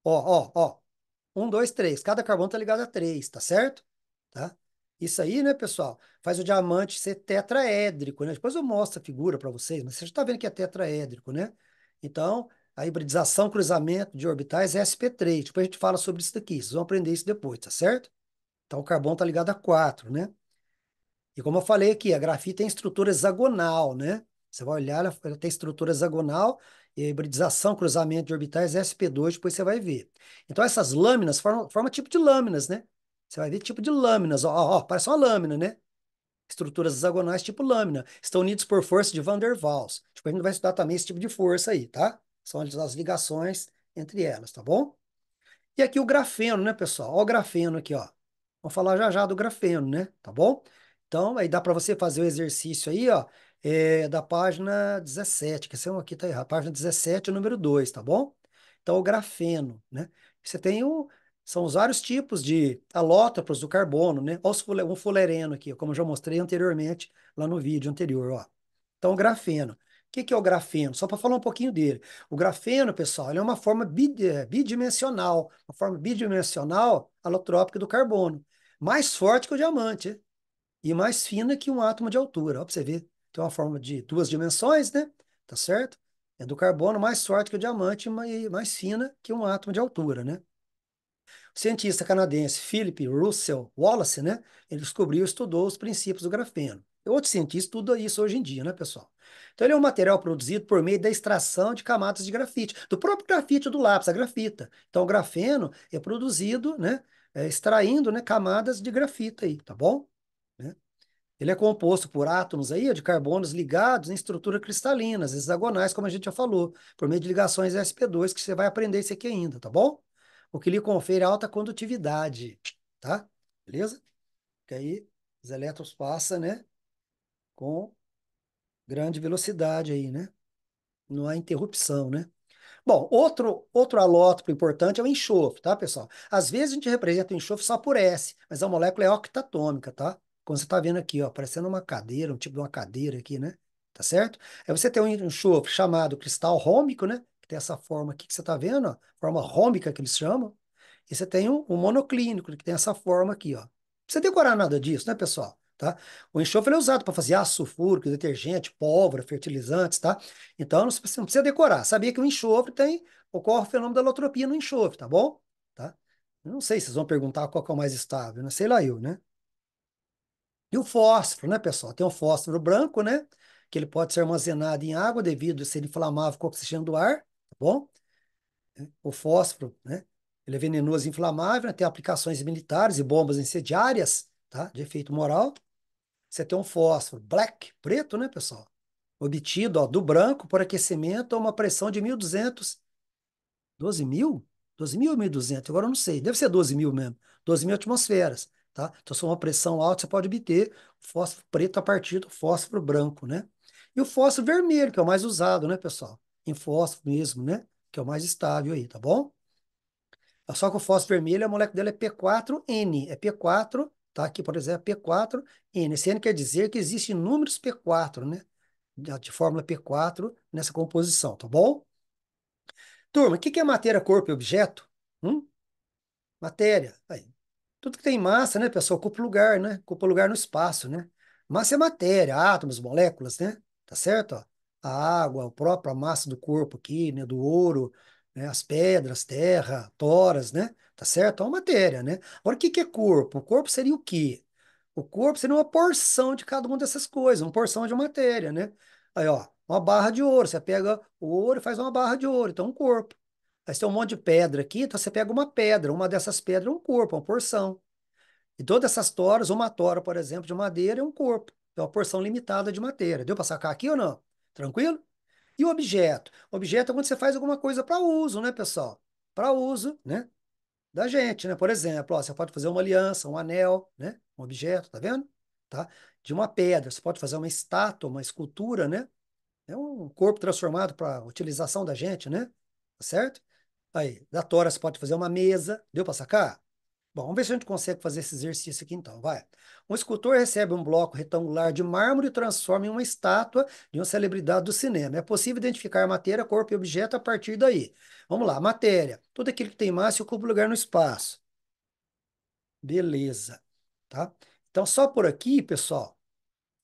Ó, ó, ó. Um, dois, três. Cada carbono está ligado a três, tá certo? Tá? Isso aí, né, pessoal, faz o diamante ser tetraédrico, né? Depois eu mostro a figura para vocês, mas você já está vendo que é tetraédrico, né? Então, a hibridização, cruzamento de orbitais é sp3. Depois a gente fala sobre isso daqui. Vocês vão aprender isso depois, tá certo? Então, o carbono está ligado a quatro, né? E como eu falei aqui, a grafite tem estrutura hexagonal, né? Você vai olhar, ela tem estrutura hexagonal, e a hibridização, cruzamento de orbitais é sp2, depois você vai ver. Então, essas lâminas formam tipo de lâminas, né? Você vai ver tipo de lâminas, ó, ó, ó, parece uma lâmina, né? Estruturas hexagonais tipo lâmina. Estão unidos por força de Van der Waals. Tipo, a gente vai estudar também esse tipo de força aí, tá? São as ligações entre elas, tá bom? E aqui o grafeno, né, pessoal? Ó o grafeno aqui, ó. Vamos falar já já do grafeno, né? Tá bom? Então, aí dá para você fazer o exercício aí, ó, da página 17, que esse aqui tá errado. Página 17, número 2, tá bom? Então, o grafeno, né? Você tem são os vários tipos de alótropos do carbono, né? Olha um fulereno aqui, como eu já mostrei anteriormente lá no vídeo anterior, ó. Então, o grafeno. O que que é o grafeno? Só para falar um pouquinho dele. O grafeno, pessoal, ele é uma forma bidimensional, uma forma bidimensional alotrópica do carbono, mais forte que o diamante, e mais fina que um átomo de altura. Ó, para você ver, tem uma forma de duas dimensões, né? Tá certo? É do carbono mais forte que o diamante e mais fina que um átomo de altura, né? O cientista canadense Philip Russell Wallace, né? Ele descobriu e estudou os princípios do grafeno. E outros cientistas estudam isso hoje em dia, né, pessoal? Então, ele é um material produzido por meio da extração de camadas de grafite, do próprio grafite do lápis, a grafita. Então, o grafeno é produzido, né, extraindo, né, camadas de grafita aí, tá bom? Né? Ele é composto por átomos aí, ó, de carbonos ligados em estruturas cristalinas, hexagonais, como a gente já falou, por meio de ligações sp2, que você vai aprender isso aqui ainda, tá bom? O que lhe confere alta condutividade, tá? Beleza? Que aí os elétrons passam, né, com grande velocidade aí, né? Não há interrupção, né? Bom, outro alótropo importante é o enxofre, tá, pessoal? Às vezes a gente representa o enxofre só por S, mas a molécula é octatômica, tá? Como você está vendo aqui, ó, parecendo uma cadeira, um tipo de uma cadeira aqui, né? Tá certo? Aí você tem um enxofre chamado cristal rômico, né? Que tem essa forma aqui que você está vendo, ó, forma rômica que eles chamam. E você tem um monoclínico, que tem essa forma aqui, ó. Não precisa decorar nada disso, né, pessoal? Tá? O enxofre é usado para fazer ácido sulfúrico, detergente, pólvora, fertilizantes, tá? Então você não precisa decorar. Sabia que o enxofre ocorre o fenômeno da alotropia no enxofre, tá bom? Tá? Eu não sei se vocês vão perguntar qual que é o mais estável, né? Sei lá eu, né? E o fósforo, né, pessoal? Tem o fósforo branco, né? Que ele pode ser armazenado em água devido a ser inflamável com o oxigênio do ar, tá bom? O fósforo, né? Ele é venenoso e inflamável, né? Tem aplicações militares e bombas incendiárias, tá? De efeito moral. Você tem um fósforo black, preto, né, pessoal? Obtido, ó, do branco por aquecimento a uma pressão de 1.200, 12 mil? 12 mil ou 1.200? Agora eu não sei. Deve ser 12 mil mesmo. 12 mil atmosferas, tá? Então, se for uma pressão alta, você pode obter fósforo preto a partir do fósforo branco, né? E o fósforo vermelho, que é o mais usado, né, pessoal? Em fósforo mesmo, né? Que é o mais estável aí, tá bom? Só que o fósforo vermelho, a molécula dele é P4N. É P4, tá? Aqui, por exemplo, P4N. Esse N quer dizer que existem números P4, né? De fórmula P4 nessa composição, tá bom? Turma, o que que é matéria, corpo e objeto? Hum? Matéria. Aí, tudo que tem massa, né, pessoal, ocupa lugar, né? Ocupa lugar no espaço, né? Massa é matéria, átomos, moléculas, né? Tá certo? Ó? A água, a própria massa do corpo aqui, né? Do ouro, né? As pedras, terra, toras, né? Tá certo? É uma matéria, né? Agora, o que que é corpo? O corpo seria o quê? O corpo seria uma porção de cada uma dessas coisas, uma porção de matéria, né? Aí, ó, uma barra de ouro. Você pega o ouro e faz uma barra de ouro, então um corpo. Aí você tem um monte de pedra aqui, então você pega uma pedra, uma dessas pedras é um corpo, uma porção. E todas essas toras, uma tora, por exemplo, de madeira é um corpo. É uma porção limitada de matéria. Deu para sacar aqui ou não? Tranquilo? E o objeto? O objeto é quando você faz alguma coisa para uso, né, pessoal? Para uso, né? Da gente, né? Por exemplo, ó, você pode fazer uma aliança, um anel, né? Um objeto, tá vendo? Tá? De uma pedra. Você pode fazer uma estátua, uma escultura, né? É um corpo transformado para utilização da gente, né? Tá certo? Aí, da tora você pode fazer uma mesa. Deu para sacar? Bom, vamos ver se a gente consegue fazer esse exercício aqui então, vai. Um escultor recebe um bloco retangular de mármore e transforma em uma estátua de uma celebridade do cinema. É possível identificar matéria, corpo e objeto a partir daí. Vamos lá, matéria. Tudo aquilo que tem massa e ocupa lugar no espaço. Beleza, tá? Então, só por aqui, pessoal,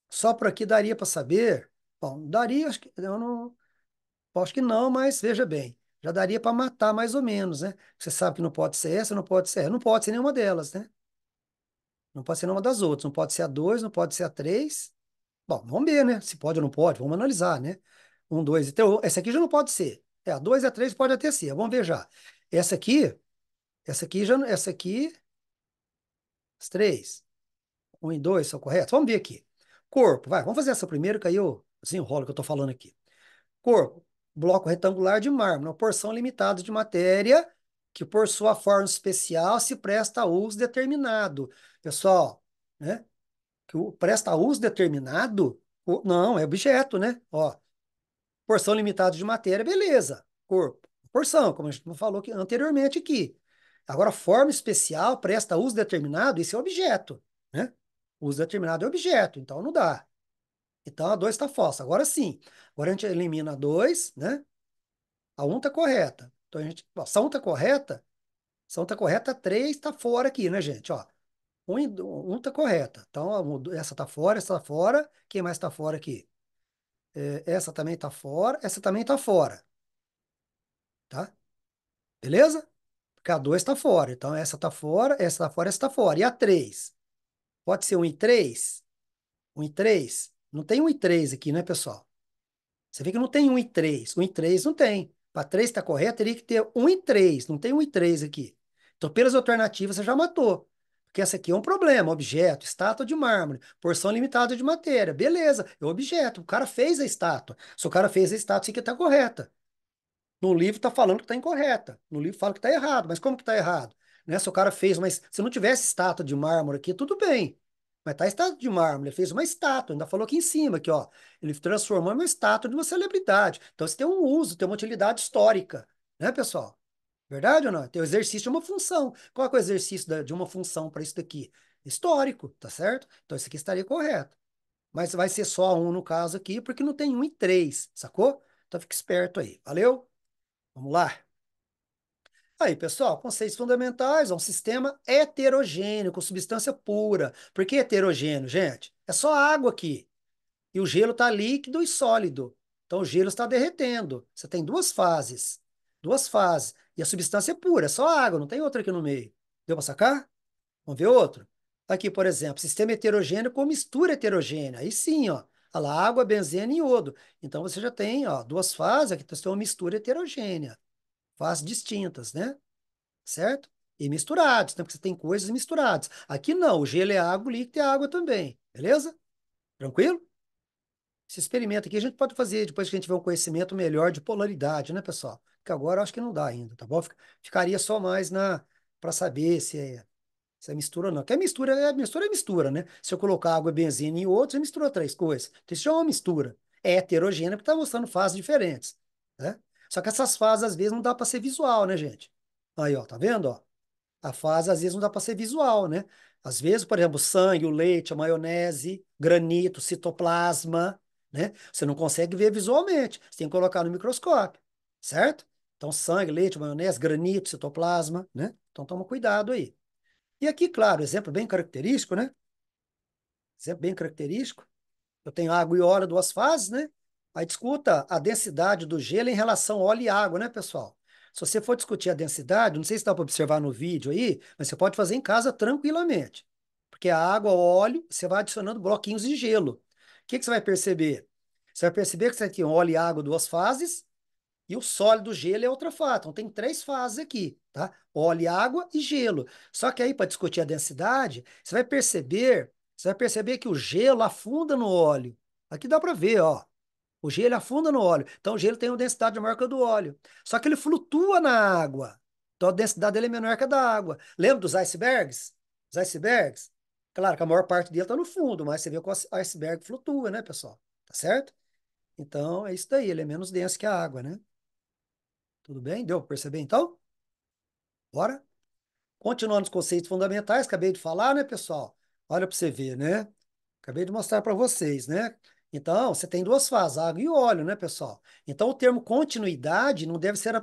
só por aqui daria para saber. Bom, daria, acho que, eu não, acho que não, mas veja bem, já daria para matar mais ou menos, né? Você sabe que não pode ser essa, não pode ser essa, não pode ser nenhuma delas, né? Não pode ser nenhuma das outras. Não pode ser a 2, não pode ser a 3. Bom, vamos ver, né? Se pode ou não pode. Vamos analisar, né? Um, dois e três. Essa aqui já não pode ser. É, a 2 e a 3 pode até ser. Vamos ver já. Essa aqui já, essa aqui, as 3. Um e 2 são corretos? Vamos ver aqui. Corpo, vai. Vamos fazer essa primeiro, que aí eu desenrolo o que eu estou falando aqui. Corpo, bloco retangular de mármore, uma porção limitada de matéria que, por sua forma especial, se presta a uso determinado. Pessoal, né? Que presta uso determinado, não, é objeto, né? Ó, porção limitada de matéria, beleza. Corpo, porção, como a gente falou anteriormente aqui. Agora, forma especial, presta uso determinado, isso é objeto, né? Uso determinado é objeto, então não dá. Então a 2 está falsa. Agora sim. Agora a gente elimina a 2, né? A um está correta. Então a gente, ó, se a 1 está correta, se a 1 está correta, a 3 está fora aqui, né, gente? Ó, um tá correta. Então, essa tá fora, essa tá fora. Quem mais tá fora aqui? É, essa também tá fora, essa também tá fora, tá? Beleza? Porque a 2 tá fora. Então, essa tá fora, essa tá fora, essa tá fora. E a 3? Pode ser um e 3? Um e 3? Não tem um e 3 aqui, né, pessoal? Você vê que não tem um e 3. Um e 3 não tem. Para 3 estar correto, teria que ter um e 3. Não tem um e 3 aqui. Então, pelas alternativas, você já matou. Porque essa aqui é um problema, objeto, estátua de mármore, porção limitada de matéria. Beleza, é objeto. O cara fez a estátua. Se o cara fez a estátua, isso aqui está correta. No livro está falando que está incorreta. No livro fala que está errado. Mas como que está errado? Né? Se o cara fez, mas se não tivesse estátua de mármore aqui, tudo bem. Mas tá estátua de mármore, ele fez uma estátua, ainda falou aqui em cima, aqui, ó. Ele transformou em uma estátua de uma celebridade. Então, isso tem um uso, tem uma utilidade histórica, né, pessoal? Verdade ou não? Tem o exercício de uma função. Qual é, o exercício de uma função para isso daqui? Histórico, tá certo? Então, isso aqui estaria correto. Mas vai ser só um no caso aqui, porque não tem um e três, sacou? Então, fique esperto aí. Valeu? Vamos lá. Aí, pessoal, conceitos fundamentais, é um sistema heterogêneo, com substância pura. Por que heterogêneo, gente? É só água aqui. E o gelo está líquido e sólido. Então, o gelo está derretendo. Você tem duas fases. Duas fases. E a substância é pura, é só água, não tem outra aqui no meio. Deu para sacar? Vamos ver outro? Aqui, por exemplo, sistema heterogêneo com mistura heterogênea. Aí sim, ó. Olha lá, água, benzeno e iodo. Então, você já tem, ó, duas fases, aqui você tem uma mistura heterogênea. Fases distintas, né? Certo? E misturados, né? Porque você tem coisas misturadas. Aqui não, o gelo é água, o líquido é água também. Beleza? Tranquilo? Esse experimento aqui a gente pode fazer depois que a gente tiver um conhecimento melhor de polaridade, né, pessoal? Porque agora eu acho que não dá ainda, tá bom? Ficaria só mais na para saber se é mistura ou não. Porque mistura é mistura, né? Se eu colocar água, benzina e outros, você misturou três coisas. Então isso já é uma mistura. É heterogênea porque está mostrando fases diferentes, né? Só que essas fases às vezes não dá para ser visual, né, gente? Aí, ó, tá vendo, ó? A fase às vezes não dá para ser visual, né? Às vezes, por exemplo, o sangue, o leite, a maionese, granito, citoplasma, né? Você não consegue ver visualmente, você tem que colocar no microscópio, certo? Então, sangue, leite, maionese, granito, citoplasma, né? Então, toma cuidado aí. E aqui, claro, exemplo bem característico, né? Exemplo bem característico. Eu tenho água e óleo, duas fases, né? Aí discuta a densidade do gelo em relação ao óleo e água, né, pessoal? Se você for discutir a densidade, não sei se dá para observar no vídeo aí, mas você pode fazer em casa tranquilamente. Porque a água, o óleo, você vai adicionando bloquinhos de gelo. O que que você vai perceber? Você vai perceber que você tem óleo e água, duas fases, e o sólido gelo é outra fase. Então tem três fases aqui, tá? Óleo, água e gelo. Só que aí, para discutir a densidade, você vai perceber que o gelo afunda no óleo. Aqui dá para ver, ó. O gelo afunda no óleo. Então o gelo tem uma densidade maior que a do óleo. Só que ele flutua na água. Então a densidade dele é menor que a da água. Lembra dos icebergs? Os icebergs? Claro que a maior parte dele está no fundo, mas você vê que o iceberg flutua, né, pessoal? Tá certo? Então é isso daí, ele é menos denso que a água, né? Tudo bem? Deu para perceber então? Bora? Continuando os conceitos fundamentais, acabei de falar, né, pessoal? Olha para você ver, né? Acabei de mostrar para vocês, né? Então, você tem duas fases, água e óleo, né, pessoal? Então, o termo continuidade não deve ser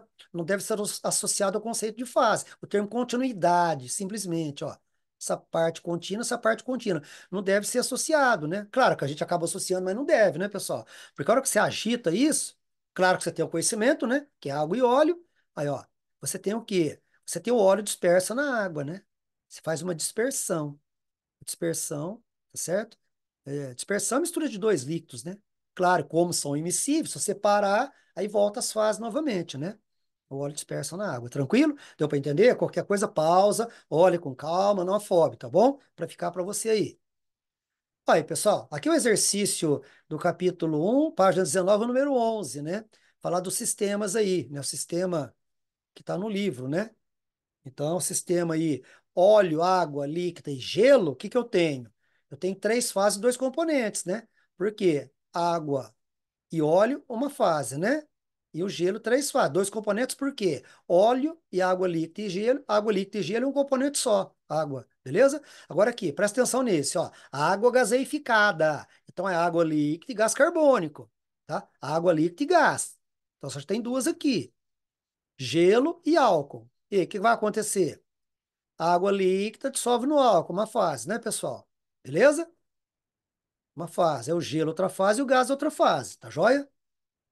associado ao conceito de fase. O termo continuidade, simplesmente, ó, essa parte contínua, não deve ser associado, né? Claro que a gente acaba associando, mas não deve, né, pessoal? Porque a hora que você agita isso, claro que você tem o conhecimento, né? Que é água e óleo. Aí, ó, você tem o quê? Você tem o óleo disperso na água, né? Você faz uma dispersão. Dispersão, tá certo? Dispersão é mistura de dois líquidos, né? Claro, como são imissíveis, se você parar, aí volta as fases novamente, né? O óleo dispersa na água. Tranquilo? Deu para entender? Qualquer coisa, pausa, olhe com calma, não afobe, tá bom? Para ficar para você aí. Aí, pessoal, aqui é o exercício do capítulo 1, página 19, número 11, né? Falar dos sistemas aí, né? O sistema que está no livro, né? Então, o sistema aí, óleo, água, líquida e gelo, o que que eu tenho? Eu tenho três fases e dois componentes, né? Por quê? Água e óleo, uma fase, né? E o gelo, três fases. Dois componentes, por quê? Óleo e água líquida e gelo. Água líquida e gelo é um componente só, água, beleza? Agora aqui, presta atenção nesse, ó. Água gaseificada. Então, é água líquida e gás carbônico, tá? Água líquida e gás. Então, só tem duas aqui. Gelo e álcool. E aí, o que vai acontecer? A água líquida dissolve no álcool, uma fase, né, pessoal? Beleza? Uma fase. É o gelo, outra fase, e o gás, outra fase. Tá joia?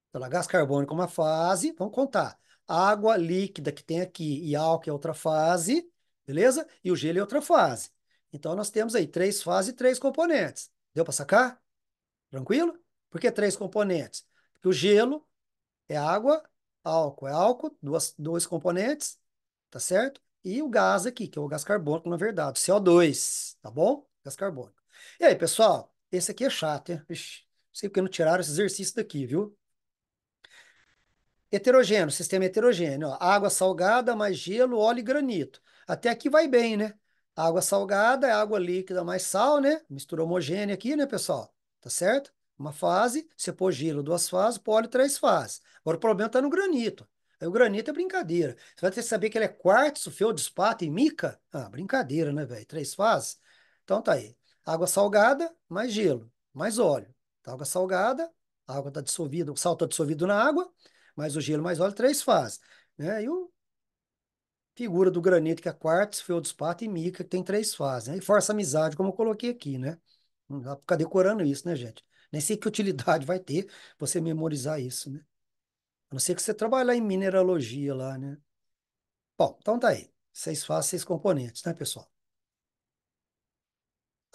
Então, lá, gás carbônico, uma fase. Vamos contar. Água líquida que tem aqui e álcool é outra fase. Beleza? E o gelo é outra fase. Então, nós temos aí três fases e três componentes. Deu para sacar? Tranquilo? Por que três componentes? Porque o gelo é água, álcool é álcool, dois componentes, tá certo? e o gás aqui, que é o gás carbônico, na verdade, CO2, tá bom? Gás carbônico. E aí, pessoal, esse aqui é chato, hein? Ixi, não sei porque não tiraram esse exercício daqui, viu? Heterogêneo, sistema heterogêneo, ó. Água salgada mais gelo, óleo e granito. Até aqui vai bem, né? Água salgada é água líquida mais sal, né? Mistura homogênea aqui, né, pessoal? Tá certo? Uma fase, você pôs gelo, duas fases, pô, óleo, três fases. Agora o problema tá no granito. Aí o granito é brincadeira. Você vai ter que saber que ele é quartzo, feldspato e mica? Ah, brincadeira, né, velho? Três fases? Então tá aí. Água salgada mais gelo, mais óleo. Tá, água salgada, a água tá dissolvida, o sal tá dissolvido na água, mais o gelo, mais óleo, três fases. Né? E o figura do granito, que é quartzo, feldspato e mica, que tem três fases. Né? E força amizade, como eu coloquei aqui, né? Não dá pra ficar decorando isso, né, gente? Nem sei que utilidade vai ter você memorizar isso, né? A não ser que você trabalhar em mineralogia lá, né? Bom, então tá aí. Seis fases, seis componentes, né, pessoal?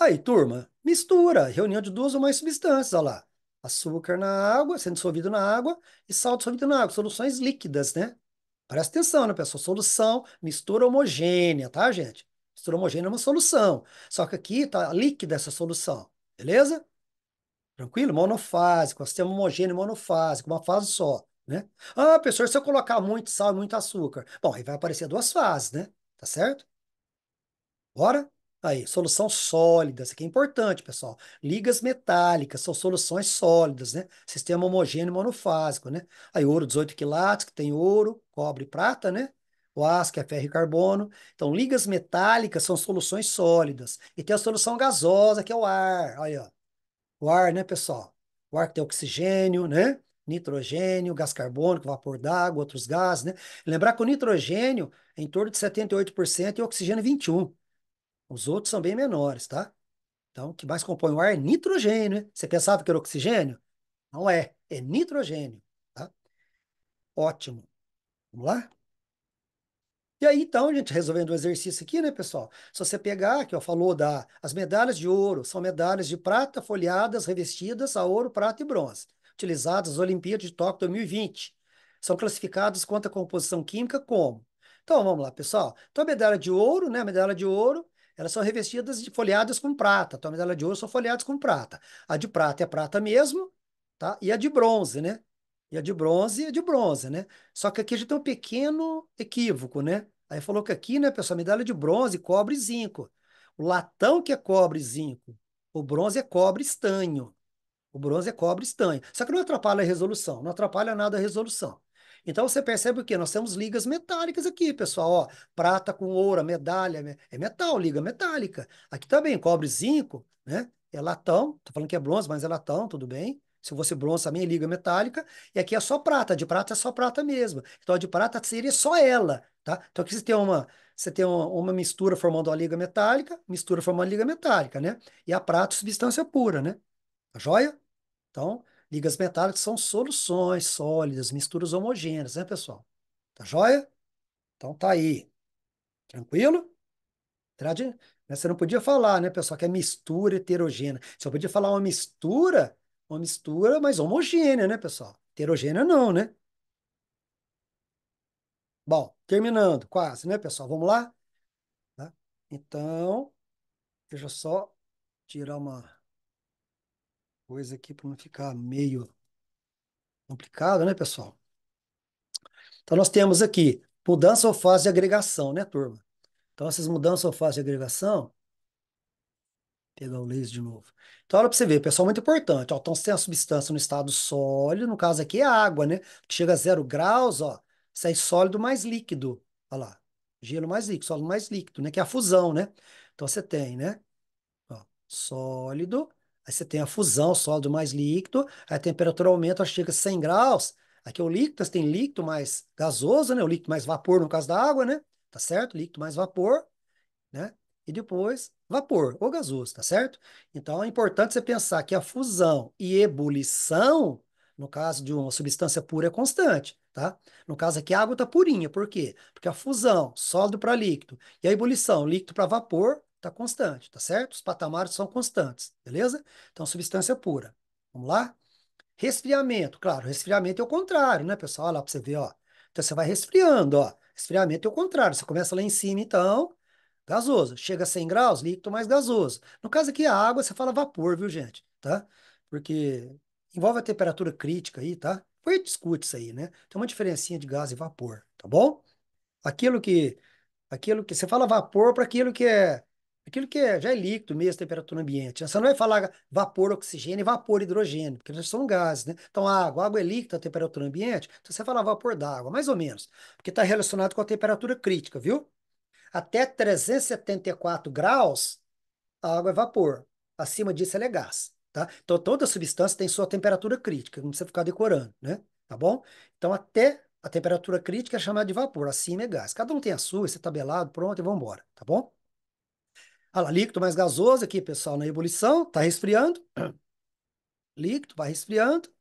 Aí, turma, mistura, reunião de duas ou mais substâncias, olha lá. Açúcar na água, sendo dissolvido na água, e sal dissolvido na água, soluções líquidas, né? Presta atenção, né, pessoal? Solução, mistura homogênea, tá, gente? Mistura homogênea é uma solução. Só que aqui tá líquida essa solução, beleza? Tranquilo? Monofásico, sistema homogêneo monofásico, uma fase só, né? Ah, professor, se eu colocar muito sal e muito açúcar, bom, aí vai aparecer duas fases, né? Tá certo? Bora? Aí, solução sólida, isso aqui é importante, pessoal. Ligas metálicas são soluções sólidas, né? Sistema homogêneo monofásico, né? Aí, ouro 18 quilates, que tem ouro, cobre e prata, né? O aço, que é ferro e carbono. Então, ligas metálicas são soluções sólidas. E tem a solução gasosa, que é o ar. Aí, ó. O ar, né, pessoal? O ar que tem oxigênio, né? Nitrogênio, gás carbônico, vapor d'água, outros gases, né? Lembrar que o nitrogênio é em torno de 78% e o oxigênio 21%. Os outros são bem menores, tá? Então, o que mais compõe o ar é nitrogênio, né? Você pensava que era oxigênio? Não é, é nitrogênio, tá? Ótimo. Vamos lá? E aí, então, gente, resolvendo o exercício aqui, né, pessoal? Se você pegar, que eu falou as medalhas de ouro, são medalhas de prata folheadas, revestidas a ouro, prata e bronze, utilizadas nas Olimpíadas de Tóquio 2020. São classificadas quanto à composição química como? Então, vamos lá, pessoal. Então, a medalha de ouro, né, a medalha de ouro, elas são revestidas de folhadas com prata. Então, a medalha de ouro são folheadas com prata. A de prata é prata mesmo, tá? E a de bronze, né? E a de bronze é de bronze, né? Só que aqui a gente tem um pequeno equívoco, né? Aí falou que aqui, né, pessoal, medalha de bronze, cobre e zinco. O latão que é cobre e zinco. O bronze é cobre e estanho. O bronze é cobre e estanho. Só que não atrapalha a resolução, não atrapalha nada a resolução. Então você percebe o quê? Nós temos ligas metálicas aqui, pessoal. Ó, prata com ouro, a medalha é metal, liga metálica. Aqui também, cobre e zinco, né? É latão. Tô falando que é bronze, mas é latão, tudo bem. Se fosse bronze também é liga metálica. E aqui é só prata. De prata é só prata mesmo. Então a de prata seria só ela, tá? Então aqui você tem uma mistura formando uma liga metálica, mistura formando uma liga metálica, né? E a prata, substância pura, né? Tá joia? Então, ligas metálicas são soluções sólidas, misturas homogêneas, né, pessoal? Tá joia? Então tá aí. Tranquilo? Você não podia falar, né, pessoal, que é mistura heterogênea. Você podia falar uma mistura, mas homogênea, né, pessoal? Heterogênea não, né? Bom, terminando, quase, né, pessoal? Vamos lá? Tá? Então, deixa eu só tirar uma coisa aqui para não ficar meio complicado, né, pessoal? Então, nós temos aqui mudança ou fase de agregação, né, turma? Então, essas mudanças ou fase de agregação, pegar o laser de novo. Então, olha para você ver, pessoal, muito importante. Ó, então, você tem a substância no estado sólido, no caso aqui é a água, né? Que chega a 0 graus, ó, sai sólido mais líquido. Olha lá, gelo mais líquido, sólido mais líquido, né? Que é a fusão, né? Então, você tem, né? Ó, sólido, aí você tem a fusão, sólido mais líquido, aí a temperatura aumenta, chega a 100 graus. Aqui é o líquido, você tem líquido mais gasoso, né? O líquido mais vapor, no caso da água, né? Tá certo? Líquido mais vapor, né? E depois vapor ou gasoso, tá certo? Então é importante você pensar que a fusão e ebulição, no caso de uma substância pura, é constante, tá? No caso aqui, a água está purinha, por quê? Porque a fusão, sólido para líquido, e a ebulição, líquido para vapor, está constante, tá certo? Os patamares são constantes, beleza? Então, substância pura. Vamos lá? Resfriamento, claro, resfriamento é o contrário, né, pessoal? Olha lá para você ver, ó. Então você vai resfriando, ó. Esfriamento é o contrário. Você começa lá em cima, então, gasoso. Chega a 100 graus, líquido mais gasoso. No caso aqui, a água, você fala vapor, viu, gente? Tá? Porque envolve a temperatura crítica aí, tá? Depois discute isso aí, né? Tem uma diferencinha de gás e vapor, tá bom? Aquilo que Aquilo que você fala vapor para aquilo que é, já é líquido mesmo, temperatura ambiente, né? Você não vai falar vapor oxigênio e vapor hidrogênio, porque eles são gases, né? Então, água é líquida, a temperatura ambiente, então você fala vapor d'água, mais ou menos, porque está relacionado com a temperatura crítica, viu? Até 374 graus, a água é vapor. Acima disso, ela é gás, tá? Então, toda substância tem sua temperatura crítica, não precisa ficar decorando, né? Tá bom? Então, até a temperatura crítica é chamada de vapor, acima é gás. Cada um tem a sua, esse é tabelado, pronto, e vamos embora, tá bom? Olha lá, líquido mais gasoso aqui, pessoal, na ebulição, tá resfriando. Líquido, vai resfriando.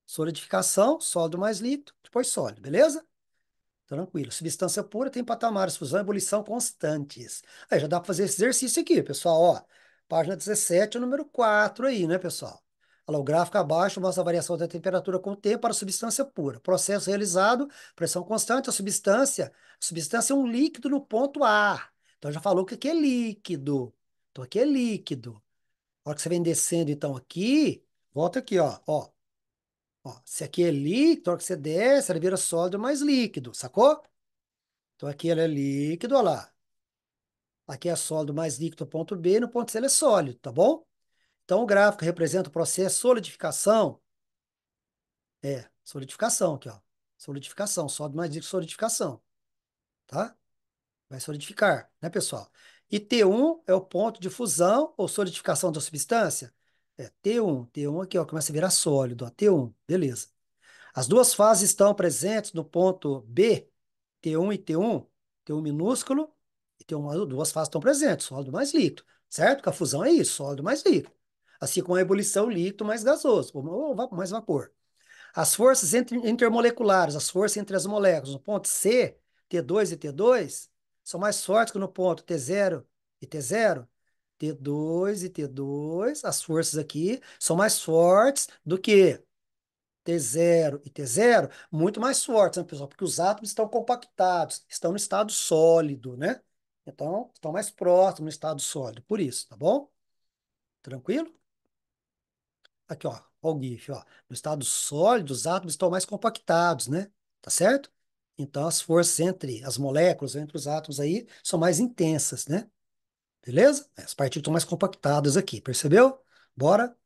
Solidificação, sólido mais líquido, depois sólido, beleza? Tranquilo. Substância pura tem patamares, fusão e ebulição constantes. Aí já dá para fazer esse exercício aqui, pessoal. Ó, página 17, o número 4 aí, né, pessoal? Olha lá, o gráfico abaixo mostra a variação da temperatura com o tempo para a substância pura. Processo realizado, pressão constante, a substância é um líquido no ponto A. Então já falou que aqui é líquido. Então aqui é líquido. A hora que você vem descendo, então, aqui, volta aqui, ó. Se aqui é líquido, a hora que você desce, ele vira sólido mais líquido, sacou? Então aqui ele é líquido, olha lá. Aqui é sólido mais líquido, ponto B, no ponto C ele é sólido, tá bom? Então o gráfico representa o processo de solidificação. Solidificação aqui, ó. Solidificação, sólido mais líquido, solidificação, tá? Vai solidificar, né, pessoal? E T1 é o ponto de fusão ou solidificação da substância. T1 aqui, ó, começa a virar sólido, ó, T1, beleza. As duas fases estão presentes no ponto B, T1 e T1, T1 minúsculo, e T1, duas fases estão presentes, sólido mais líquido, certo? Que a fusão é isso, sólido mais líquido. Assim como a ebulição, líquido mais gasoso, ou mais vapor. As forças intermoleculares, as forças entre as moléculas, no ponto C, T2 e T2, são mais fortes que no ponto T0 e T0. T2 e T2, as forças aqui são mais fortes do que T0 e T0, muito mais fortes, né, pessoal? Porque os átomos estão compactados, estão no estado sólido, né? Então, estão mais próximos no estado sólido, por isso, tá bom? Tranquilo? Aqui, ó o GIF, ó. No estado sólido, os átomos estão mais compactados, né? Tá certo? Então, as forças entre as moléculas, entre os átomos aí, são mais intensas, né? Beleza? As partículas estão mais compactadas aqui, percebeu? Bora.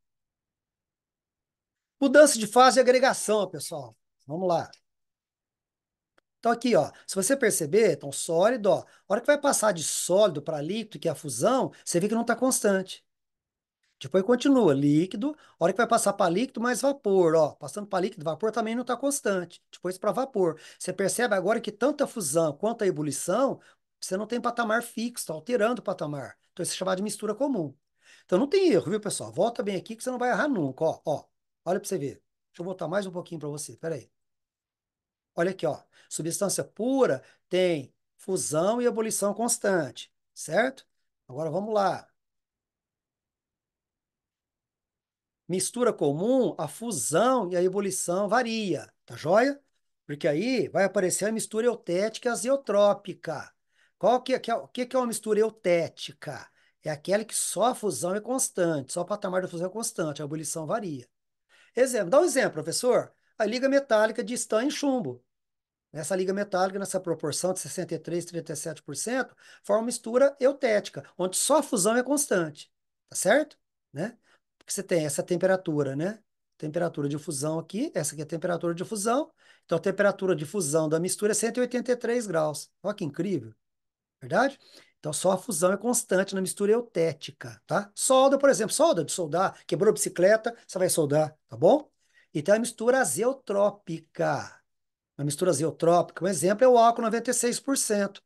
Mudança de fase e agregação, pessoal. Vamos lá. Então, aqui, ó, se você perceber, então, sólido, ó, a hora que vai passar de sólido para líquido, que é a fusão, você vê que não está constante. Depois continua, líquido, a hora que vai passar para líquido, mais vapor, ó, passando para líquido, vapor também não está constante. Depois para vapor. Você percebe agora que tanto a fusão quanto a ebulição, você não tem patamar fixo, está alterando o patamar. Então, isso é chamado de mistura comum. Então, não tem erro, viu, pessoal? Volta bem aqui que você não vai errar nunca, ó. Olha para você ver. Deixa eu voltar mais um pouquinho para você, peraí. Olha aqui, ó. Substância pura tem fusão e ebulição constante, certo? Agora vamos lá. Mistura comum, a fusão e a ebulição varia, tá joia? Porque aí vai aparecer a mistura eutética e azeotrópica. O que é uma mistura eutética? É aquela que só a fusão é constante, só o patamar da fusão é constante, a ebulição varia. Exemplo, dá um exemplo, professor. A liga metálica de estanho e chumbo. Essa liga metálica, nessa proporção de 63, 37%, forma uma mistura eutética, onde só a fusão é constante, tá certo? Né? Porque você tem essa temperatura, né? Temperatura de fusão aqui, essa aqui é a temperatura de fusão. Então, a temperatura de fusão da mistura é 183 graus. Olha que incrível, verdade? Então, só a fusão é constante na mistura eutética, tá? Solda, por exemplo, solda de soldar, quebrou a bicicleta, você vai soldar, tá bom? E tem a mistura azeotrópica. A mistura azeotrópica, um exemplo é o álcool 96%,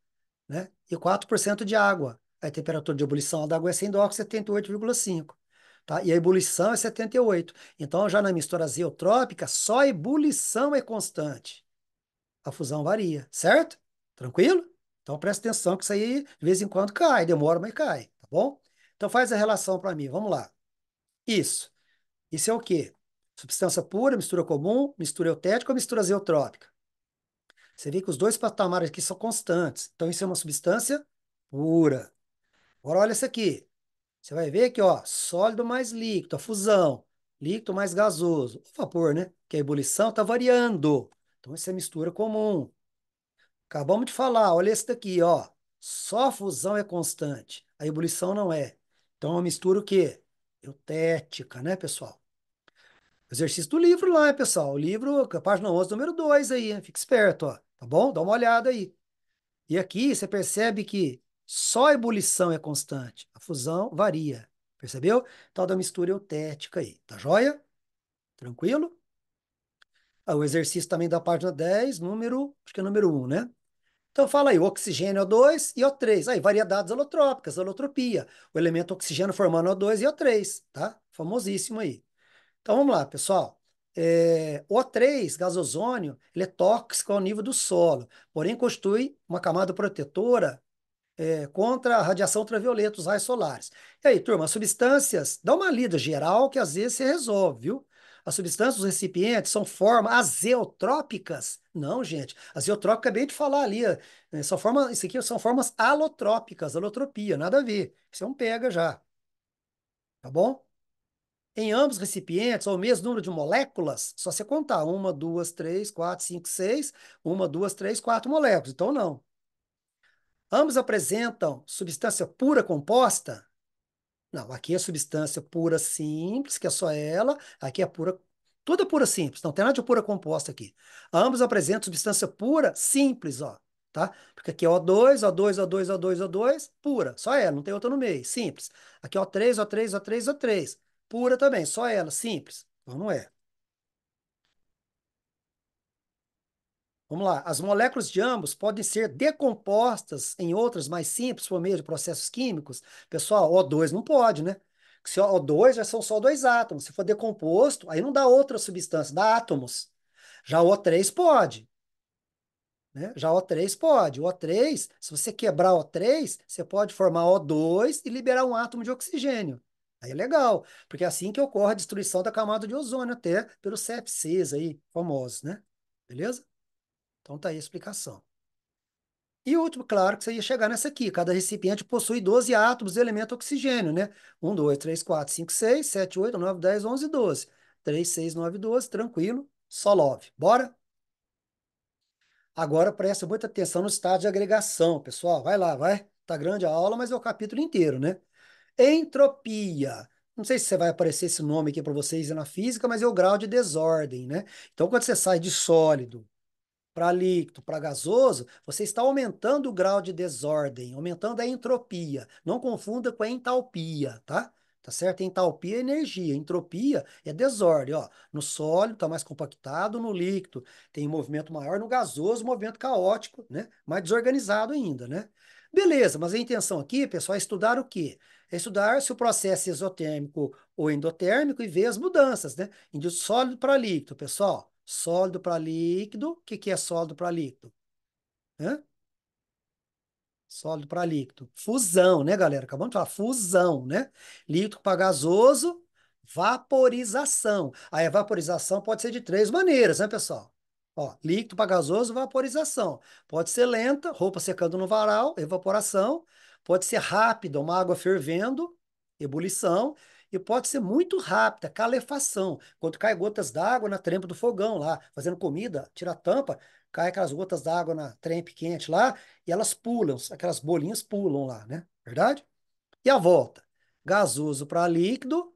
né? E 4% de água. A temperatura de ebulição da água é 100 do álcool 78,5, tá? E a ebulição é 78. Então, já na mistura azeotrópica, só a ebulição é constante. A fusão varia, certo? Tranquilo? Então, presta atenção que isso aí, de vez em quando, cai. Demora, mas cai, tá bom? Então, faz a relação para mim. Vamos lá. Isso. Isso é o quê? Substância pura, mistura comum, mistura eutética ou mistura azeotrópica? Você vê que os dois patamares aqui são constantes. Então, isso é uma substância pura. Agora, olha isso aqui. Você vai ver que, ó, sólido mais líquido, a fusão. Líquido mais gasoso. O vapor, né? Que a ebulição está variando. Então, isso é mistura comum. Acabamos de falar, olha esse daqui, ó. Só a fusão é constante. A ebulição não é. Então, é uma mistura o quê? Eutética, né, pessoal? Exercício do livro lá, hein, pessoal. O livro, a página 11, número 2 aí, hein? Fica esperto, ó. Tá bom? Dá uma olhada aí. E aqui você percebe que só a ebulição é constante, a fusão varia. Percebeu? Tal da mistura eutética aí. Tá joia? Tranquilo? Ah, o exercício também da página 10, número, acho que é número 1, né? Então fala aí, oxigênio O2 e O3. Aí, variedades alotrópicas, alotropia. O elemento oxigênio formando O2 e O3, tá? Famosíssimo aí. Então vamos lá, pessoal. O3, gás ozônio, ele é tóxico ao nível do solo, porém constitui uma camada protetora contra a radiação ultravioleta, os raios solares. E aí, turma, as substâncias, dá uma lida geral que às vezes se resolve, viu? As substâncias dos recipientes são formas azeotrópicas? Não, gente. Azeotrópica é bem de falar ali. Isso aqui são formas alotrópicas, alotropia, nada a ver. Isso é um pega já, tá bom? Em ambos recipientes, ao mesmo número de moléculas, só você contar. Uma, duas, três, quatro, cinco, seis. Uma, duas, três, quatro moléculas. Então, não. Ambos apresentam substância pura composta? Não, aqui é substância pura simples, que é só ela. Aqui é pura, tudo é pura simples, não tem nada de pura composta aqui. Ambos apresentam substância pura simples, ó, tá? Porque aqui é O2, O2, O2, O2, O2, pura, só ela, não tem outra no meio, simples. Aqui é O3, O3, O3, O3, pura também, só ela, simples. Então não é. Vamos lá. As moléculas de ambos podem ser decompostas em outras mais simples por meio de processos químicos. Pessoal, O2 não pode, né? Se O2 já são só dois átomos. Se for decomposto, aí não dá outra substância, dá átomos. Já O3 pode, né? Já O3 pode. O O3, se você quebrar O3, você pode formar O2 e liberar um átomo de oxigênio. Aí é legal, porque é assim que ocorre a destruição da camada de ozônio, até pelos CFCs aí, famosos, né? Beleza? Então tá aí a explicação. E o último, claro, que você ia chegar nessa aqui. Cada recipiente possui 12 átomos do elemento oxigênio, né? 1, 2, 3, 4, 5, 6, 7, 8, 9, 10, 11, 12. 3, 6, 9, 12, tranquilo, só love. Bora? Agora preste muita atenção no estado de agregação, pessoal. Vai lá, vai. Tá grande a aula, mas é o capítulo inteiro, né? Entropia. Não sei se vai aparecer esse nome aqui para vocês na física, mas é o grau de desordem, né? Então, quando você sai de sólido para líquido, para gasoso, você está aumentando o grau de desordem, aumentando a entropia. Não confunda com a entalpia, tá? Tá certo? Entalpia é energia, entropia é desordem, ó. No sólido está mais compactado, no líquido tem movimento maior, no gasoso movimento caótico, né? Mais desorganizado ainda, né? Beleza, mas a intenção aqui, pessoal, é estudar o quê? É estudar se o processo é exotérmico ou endotérmico e ver as mudanças, né? De sólido para líquido, pessoal. Sólido para líquido. O que que é sólido para líquido? Hã? Sólido para líquido. Fusão, né, galera? Acabamos de falar, fusão, né? Líquido para gasoso, vaporização. Aí a vaporização pode ser de três maneiras, né, pessoal? Ó, líquido para gasoso, vaporização. Pode ser lenta, roupa secando no varal, evaporação. Pode ser rápida, uma água fervendo, ebulição. E pode ser muito rápida, calefação. Quando cai gotas d'água na trempa do fogão lá, fazendo comida, tira a tampa, cai aquelas gotas d'água na trempe quente lá, e elas pulam, aquelas bolinhas pulam lá, né? Verdade? E a volta? Gasoso para líquido,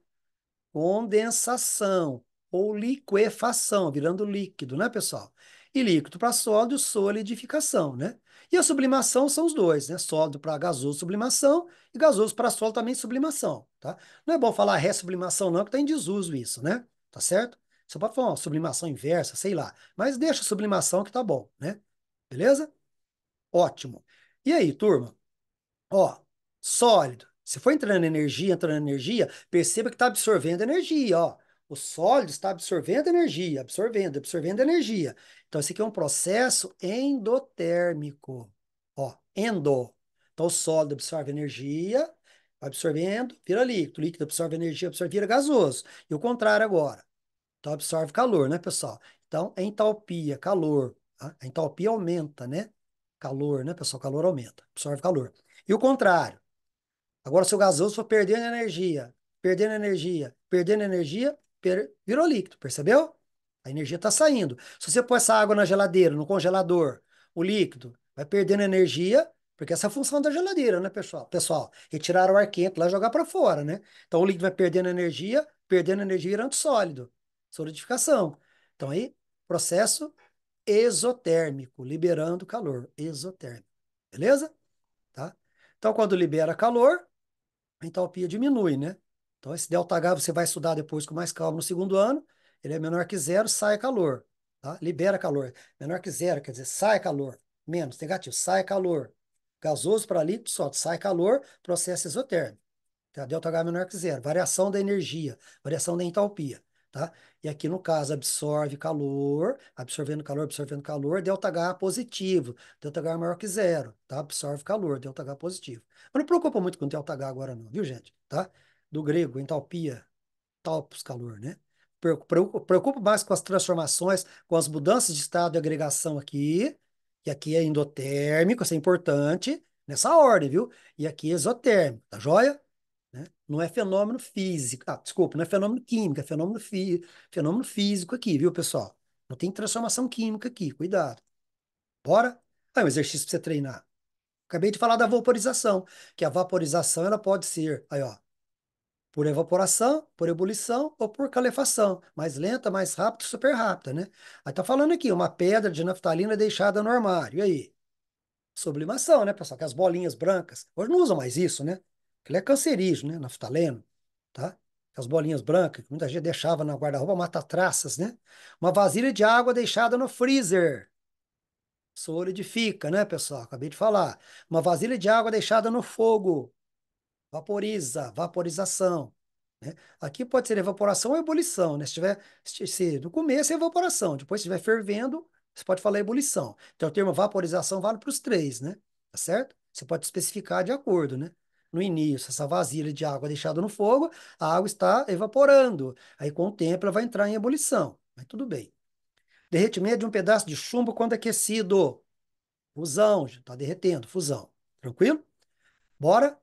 condensação ou liquefação, virando líquido, né, pessoal? E líquido para sólido, solidificação, né? E a sublimação são os dois, né? Sólido para gasoso, sublimação, e gasoso para sólido também, sublimação, tá? Não é bom falar ressublimação não, que está em desuso isso, né? Tá certo? Você pode falar uma sublimação inversa, sei lá, mas deixa a sublimação que tá bom, né? Beleza? Ótimo. E aí, turma? Ó, sólido. Se for entrando energia, perceba que está absorvendo energia, ó. O sólido está absorvendo energia, absorvendo, absorvendo energia. Então, esse aqui é um processo endotérmico. Ó, endo. Então, o sólido absorve energia, vai absorvendo, vira líquido. O líquido absorve energia, absorve, vira gasoso. E o contrário agora. Então, absorve calor, né, pessoal? Então, entalpia, calor. Tá? A entalpia aumenta, né? Calor, né, pessoal? Calor aumenta, absorve calor. E o contrário. Agora, se o gasoso for perdendo energia, perdendo energia, virou líquido, percebeu? A energia está saindo. Se você pôr essa água na geladeira, no congelador, o líquido vai perdendo energia, porque essa é a função da geladeira, né, pessoal? Pessoal, retirar o ar quente lá e jogar para fora, né? Então o líquido vai perdendo energia virando sólido, solidificação. Então aí, processo exotérmico, liberando calor, exotérmico. Beleza? Tá? Então, quando libera calor, a entalpia diminui, né? Então, esse ΔH você vai estudar depois com mais calma no segundo ano. Ele é menor que zero, sai calor. Tá? Libera calor. Menor que zero, quer dizer, sai calor. Menos, negativo, sai calor. Gasoso para líquido, solta, sai calor, processo exotérmico. Tá? ΔH menor que zero. Variação da energia, variação da entalpia. Tá? E aqui no caso, absorve calor, absorvendo calor, ΔH positivo. ΔH maior que zero. Tá? Absorve calor, ΔH positivo. Mas não preocupa muito com ΔH agora não, viu, gente? Tá? Do grego, entalpia, talpos, calor, né? Preocupa mais com as transformações, com as mudanças de estado de agregação aqui, que aqui é endotérmico, isso é importante, nessa ordem, viu? E aqui é exotérmico, tá joia? Né? Não é fenômeno físico, desculpa, não é fenômeno químico, é fenômeno físico aqui, viu, pessoal? Não tem transformação química aqui, cuidado. Bora? Aí um exercício para você treinar. Acabei de falar da vaporização, que a vaporização ela pode ser, aí ó, por evaporação, por ebulição ou por calefação, mais lenta, mais rápida, super rápida, né? Aí tá falando aqui, uma pedra de naftalina é deixada no armário. E aí? Sublimação, né, pessoal? Que as bolinhas brancas. Hoje não usam mais isso, né? Ele é cancerígeno, né? Naftaleno, tá? As bolinhas brancas, que muita gente deixava na guarda-roupa, mata traças, né? Uma vasilha de água deixada no freezer. Solidifica, né, pessoal? Acabei de falar. Uma vasilha de água deixada no fogo. Vaporiza, vaporização. Né? Aqui pode ser evaporação ou ebulição, né? No começo é evaporação, depois se estiver fervendo, você pode falar ebulição. Então o termo vaporização vale para os três, né? Tá certo? Você pode especificar de acordo, né? No início, essa vasilha de água deixada no fogo, a água está evaporando. Aí com o tempo ela vai entrar em ebulição. Mas tudo bem. Derretimento de um pedaço de chumbo quando aquecido. Fusão, está derretendo, fusão. Tranquilo? Bora?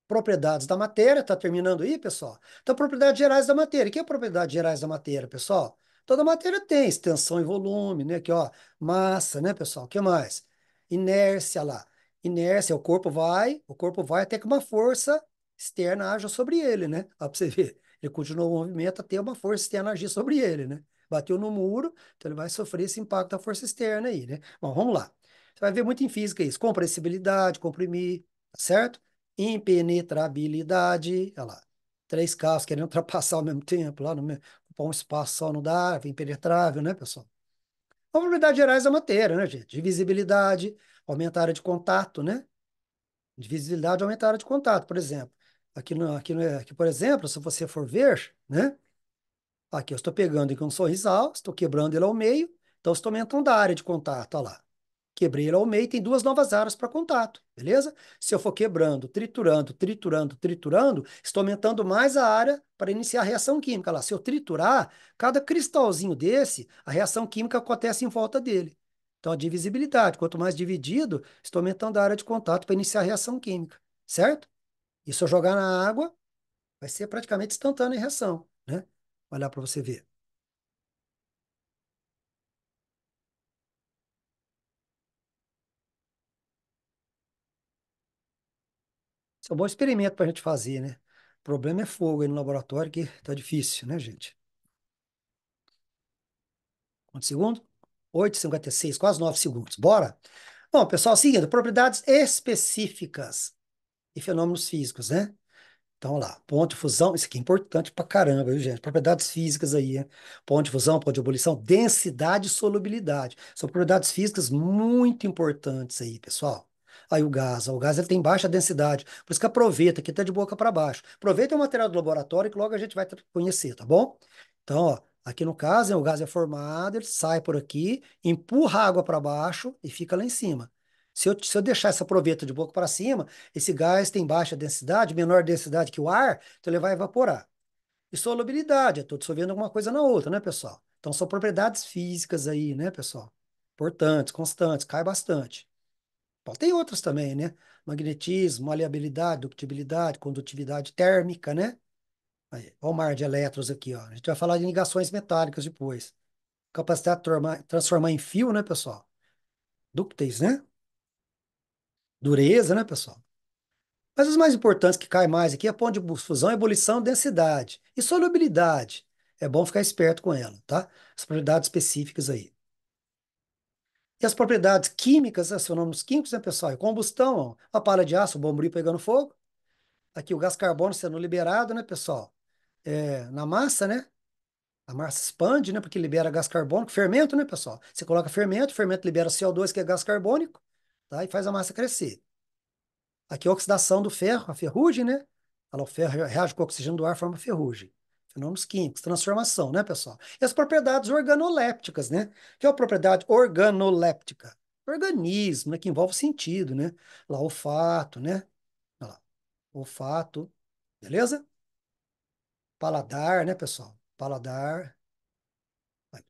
Propriedades da matéria, está terminando aí, pessoal? Então, propriedades gerais da matéria. O que é propriedades gerais da matéria, pessoal? Toda matéria tem extensão e volume, né? Aqui, ó, massa, né, pessoal? O que mais? Inércia lá. Inércia, o corpo vai até que uma força externa haja sobre ele, né? Ó, pra você ver. Ele continua o movimento até uma força externa agir sobre ele, né? Bateu no muro, então ele vai sofrer esse impacto da força externa aí, né? Bom, vamos lá. Você vai ver muito em física isso. Compressibilidade, comprimir, tá certo? Impenetrabilidade, olha lá, três carros querendo ultrapassar ao mesmo tempo, lá no mesmo, ocupar um espaço só não dá, é impenetrável, né, pessoal? Propriedades gerais da matéria, né, gente? Divisibilidade, aumentar a área de contato, né? Divisibilidade, aumentar a área de contato, por exemplo. Aqui, por exemplo, se você for ver, né? Aqui eu estou pegando aqui um sorrisal, estou quebrando ele ao meio, então estou aumentando a área de contato, olha lá. Quebrei ele ao meio, tem duas novas áreas para contato, beleza? Se eu for quebrando, triturando, triturando, triturando, estou aumentando mais a área para iniciar a reação química. Lá, se eu triturar, cada cristalzinho desse, a reação química acontece em volta dele. Então, a divisibilidade, quanto mais dividido, estou aumentando a área de contato para iniciar a reação química, certo? E se eu jogar na água, vai ser praticamente instantânea a reação, né? Olha lá para você ver. Isso é um bom experimento para a gente fazer, né? O problema é fogo aí no laboratório, que tá difícil, né, gente? Quantos segundos? 8,56, quase 9 segundos. Bora? Bom, pessoal, seguindo, propriedades específicas e fenômenos físicos, né? Então, olha lá, ponto de fusão, isso aqui é importante pra caramba, viu, gente? Propriedades físicas aí, hein? Ponto de fusão, ponto de ebulição, densidade e solubilidade. São propriedades físicas muito importantes aí, pessoal. Aí o gás ele tem baixa densidade, por isso que aproveita, aqui tá de boca para baixo. Aproveita o material do laboratório que logo a gente vai conhecer, tá bom? Então, ó, aqui no caso, o gás é formado, ele sai por aqui, empurra a água para baixo e fica lá em cima. Se eu deixar essa proveta de boca para cima, esse gás tem baixa densidade, menor densidade que o ar, então ele vai evaporar. E solubilidade, eu estou dissolvendo alguma coisa na outra, né, pessoal? Então são propriedades físicas aí, né, pessoal? Importantes, constantes, cai bastante. Bom, tem outras também, né? Magnetismo, maleabilidade, ductibilidade, condutividade térmica, né? Aí, olha o mar de elétrons aqui, ó. A gente vai falar de ligações metálicas depois. Capacidade de transformar em fio, né, pessoal? Dúcteis, né? Dureza, né, pessoal? Mas os mais importantes que caem mais aqui é ponto de fusão, ebulição, densidade e solubilidade. É bom ficar esperto com ela, tá? As propriedades específicas aí. E as propriedades químicas, né, fenômenos químicos, né, pessoal? É combustão, ó, a palha de aço, o bombril pegando fogo. Aqui o gás carbônico sendo liberado, né, pessoal? Na massa, né? A massa expande, né? Porque libera gás carbônico. Fermento, né, pessoal? Você coloca fermento, o fermento libera CO2, que é gás carbônico, tá? E faz a massa crescer. Aqui a oxidação do ferro, a ferrugem, né? Olha lá, o ferro reage com o oxigênio do ar, forma ferrugem. Fenômenos químicos, transformação, né, pessoal? E as propriedades organolépticas, né? Que é a propriedade organoléptica? Organismo, né? Que envolve sentido, né? Lá, olfato, né? Olha lá, olfato, beleza? Paladar, né, pessoal? Paladar,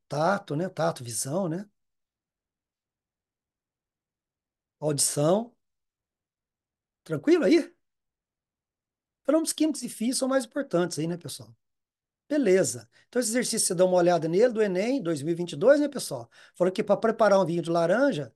tato, né? Tato, visão, né? Audição. Tranquilo aí? Fenômenos químicos e físicos são mais importantes aí, né, pessoal? Beleza. Então, esse exercício, você dá uma olhada nele, do Enem 2022, né, pessoal? Falou que para preparar um vinho de laranja,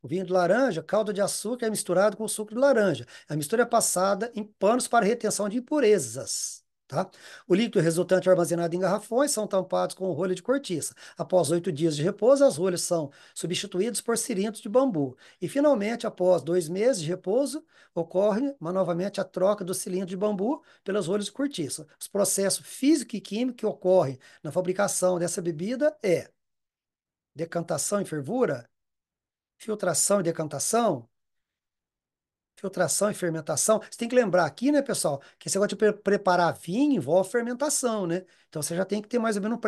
o vinho de laranja, calda de açúcar é misturado com o suco de laranja. A mistura é passada em panos para retenção de impurezas. Tá? O líquido resultante é armazenado em garrafões, são tampados com rolha de cortiça. Após 8 dias de repouso, as rolhas são substituídas por cilindros de bambu. E, finalmente, após 2 meses de repouso, ocorre novamente a troca do cilindro de bambu pelas rolhas de cortiça. Os processos físico e químico que ocorrem na fabricação dessa bebida é decantação e fervura, filtração e decantação, filtração e fermentação. Você tem que lembrar aqui, né, pessoal, que esse negócio de preparar vinho envolve fermentação, né? Então você já tem que ter mais ou menos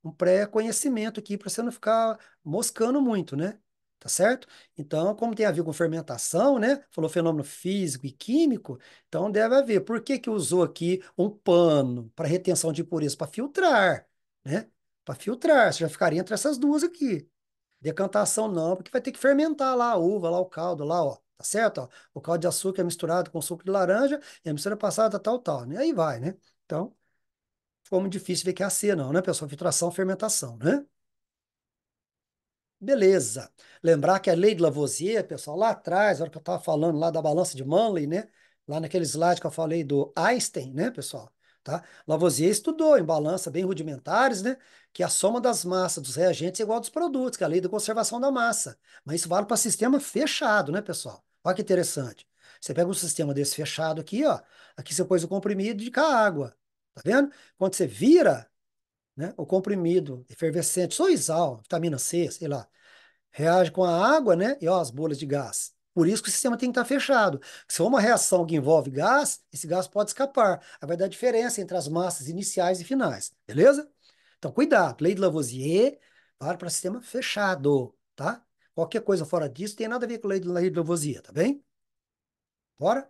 um pré-conhecimento aqui para você não ficar moscando muito, né? Tá certo? Então, como tem a ver com fermentação, né? Falou fenômeno físico e químico, então deve haver. Por que que usou aqui um pano para retenção de impureza? Para filtrar, né? Para filtrar. Você já ficaria entre essas duas aqui. Decantação não, porque vai ter que fermentar lá a uva, lá o caldo, lá, ó. Tá certo? Ó? O caldo de açúcar é misturado com suco de laranja e a mistura é passada tal, tal, né? Aí vai, né? Então, ficou muito difícil ver que é a C, não, né, pessoal? Filtração, fermentação, né? Beleza. Lembrar que a lei de Lavoisier, pessoal, lá atrás, na hora que eu estava falando lá da balança de Manley, né? Lá naquele slide que eu falei do Einstein, né, pessoal? Tá? Lavoisier estudou em balança bem rudimentares, né? Que a soma das massas dos reagentes é igual a dos produtos, que é a lei da conservação da massa. Mas isso vale para sistema fechado, né, pessoal? Olha que interessante. Você pega um sistema desse fechado aqui, ó. Aqui você pôs o comprimido de cá água. Tá vendo? Quando você vira, né, o comprimido efervescente, soluizal, vitamina C, sei lá, reage com a água, né? E ó, as bolhas de gás. Por isso que o sistema tem que estar fechado. Se for uma reação que envolve gás, esse gás pode escapar. Aí vai dar diferença entre as massas iniciais e finais, beleza? Então, cuidado. Lei de Lavoisier vale para sistema fechado, tá? Qualquer coisa fora disso tem nada a ver com a lei de Lavoisier, tá bem? Bora?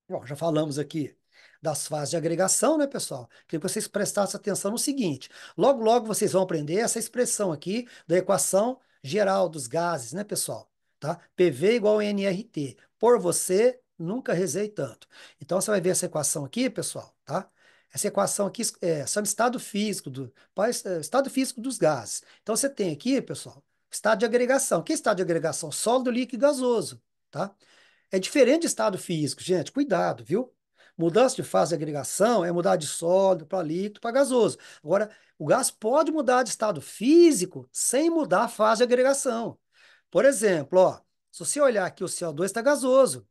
Bom, já falamos aqui das fases de agregação, né, pessoal? Queria que vocês prestassem atenção no seguinte: logo, logo vocês vão aprender essa expressão aqui da equação geral dos gases, né, pessoal? Tá? PV igual a nRT. Por você, nunca rezei tanto. Então você vai ver essa equação aqui, pessoal, tá? Essa equação aqui chama estado físico dos gases. Então você tem aqui, pessoal, estado de agregação. Que estado de agregação? Sólido, líquido e gasoso, tá? É diferente de estado físico, gente, cuidado, viu? Mudança de fase de agregação é mudar de sólido para líquido para gasoso. Agora, o gás pode mudar de estado físico sem mudar a fase de agregação. Por exemplo, ó, se você olhar aqui, o CO2 está gasoso.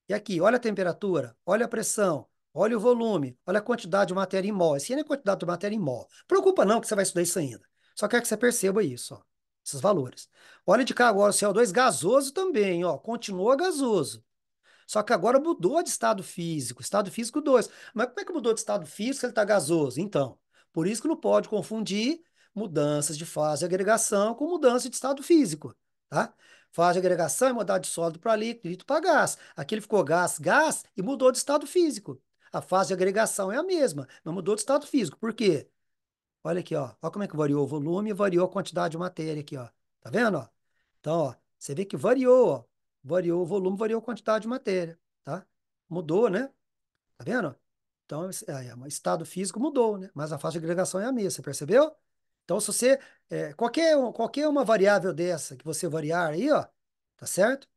E aqui, olha a temperatura, olha a pressão, olha o volume, olha a quantidade de matéria em mol. Essa é a quantidade de matéria em mol. Preocupa não que você vai estudar isso ainda. Só quero que você perceba isso, ó, esses valores. Olha de cá agora o CO2 gasoso também, ó, continua gasoso. Só que agora mudou de estado físico 2. Mas como é que mudou de estado físico se ele está gasoso? Então, por isso que não pode confundir mudanças de fase de agregação com mudança de estado físico, tá? Fase de agregação é mudar de sólido para líquido, líquido para gás. Aqui ele ficou gás, gás e mudou de estado físico. A fase de agregação é a mesma, mas mudou de estado físico. Por quê? Olha aqui, ó. Olha como é que variou o volume e variou a quantidade de matéria aqui, ó. Tá vendo, ó? Então, ó, você vê que variou, ó. Variou o volume, variou a quantidade de matéria, tá? Mudou, né? Tá vendo? Então, o estado físico mudou, né? Mas a faixa de agregação é a mesma, você percebeu? Então, se você, qualquer uma variável dessa que você variar aí, ó, tá certo?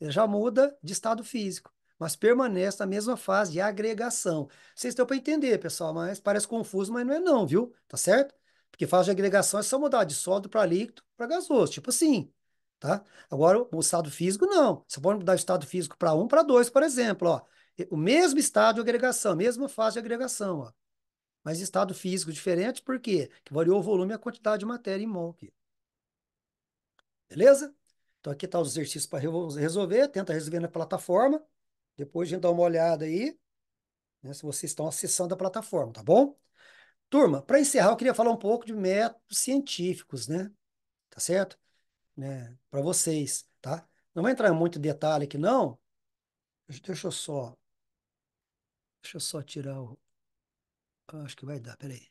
Ele já muda de estado físico, mas permanece na mesma fase de agregação. Vocês estão para entender, pessoal, mas parece confuso, mas não é não, viu? Tá certo? Porque fase de agregação é só mudar de sólido para líquido para gasoso, tipo assim, tá? Agora, o estado físico, não. Você pode mudar de estado físico para um para 2, por exemplo, ó. O mesmo estado de agregação, mesma fase de agregação, ó. Mas estado físico diferente, por quê? Que variou o volume e a quantidade de matéria em mol aqui. Beleza? Então aqui tá os exercícios para resolver, tenta resolver na plataforma. Depois a gente dá uma olhada aí, né, se vocês estão acessando a plataforma, tá bom? Turma, para encerrar, eu queria falar um pouco de métodos científicos, né? Tá certo? Né? Para vocês, tá? Não vai entrar em muito detalhe aqui, não. Deixa eu só, deixa eu só tirar o. Acho que vai dar, peraí.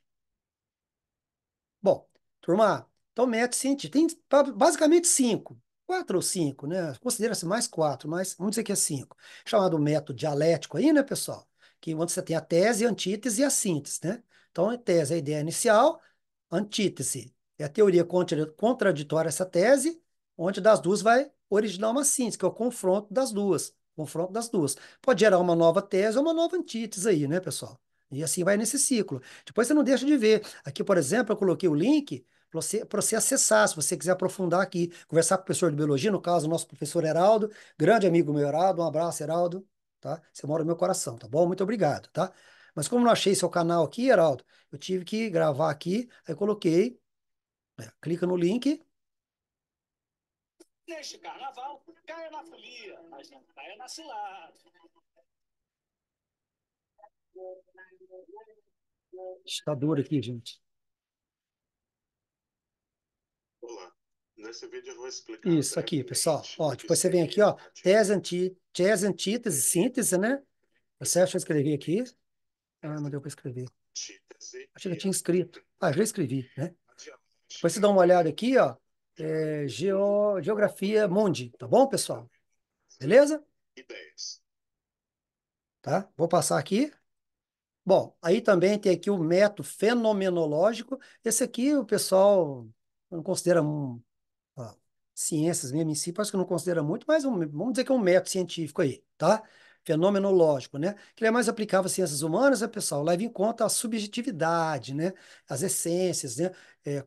Bom, turma, então método científico. Tem basicamente cinco, quatro ou cinco, né? Considera-se mais quatro, mas vamos dizer que é cinco. Chamado método dialético aí, né, pessoal? Que onde você tem a tese, a antítese e a síntese, né? Então, a tese é a ideia inicial, antítese é a teoria contraditória a essa tese, onde das duas vai originar uma síntese, que é o confronto das duas. Confronto das duas. Pode gerar uma nova tese ou uma nova antítese aí, né, pessoal? E assim vai nesse ciclo. Depois você não deixa de ver. Aqui, por exemplo, eu coloquei o link para você acessar, se você quiser aprofundar aqui, conversar com o professor de biologia, no caso, o nosso professor Heraldo, grande amigo meu, Heraldo. Um abraço, Heraldo, tá? Você mora no meu coração, tá bom? Muito obrigado, tá? Mas como não achei seu canal aqui, Heraldo, eu tive que gravar aqui, aí coloquei, clica no link. Neste carnaval, caia na folia, mas não caia na cilada. Está duro aqui, gente. Olá, nesse vídeo eu vou explicar Isso aqui, pessoal. brevemente Ó, o que depois você vem aqui, seria ó, a tese, antítese, síntese, né? Tá certo? Deixa eu escrever aqui. Ah, não deu para escrever. antítese Achei que eu e tinha a escrito. Ah, já escrevi, né? a Depois você dialética dá uma olhada aqui, ó. já Geografia Mundi, tá bom, pessoal? as Beleza? ideias. Tá? Vou passar aqui. Bom, aí também tem aqui o método fenomenológico. Esse aqui o pessoal não considera ó, ciências mesmo em si, parece que não considera muito, mas vamos dizer que é um método científico aí, tá? Fenomenológico, né? Que ele é mais aplicável às ciências humanas, né, pessoal? Leva em conta a subjetividade, né? As essências, né?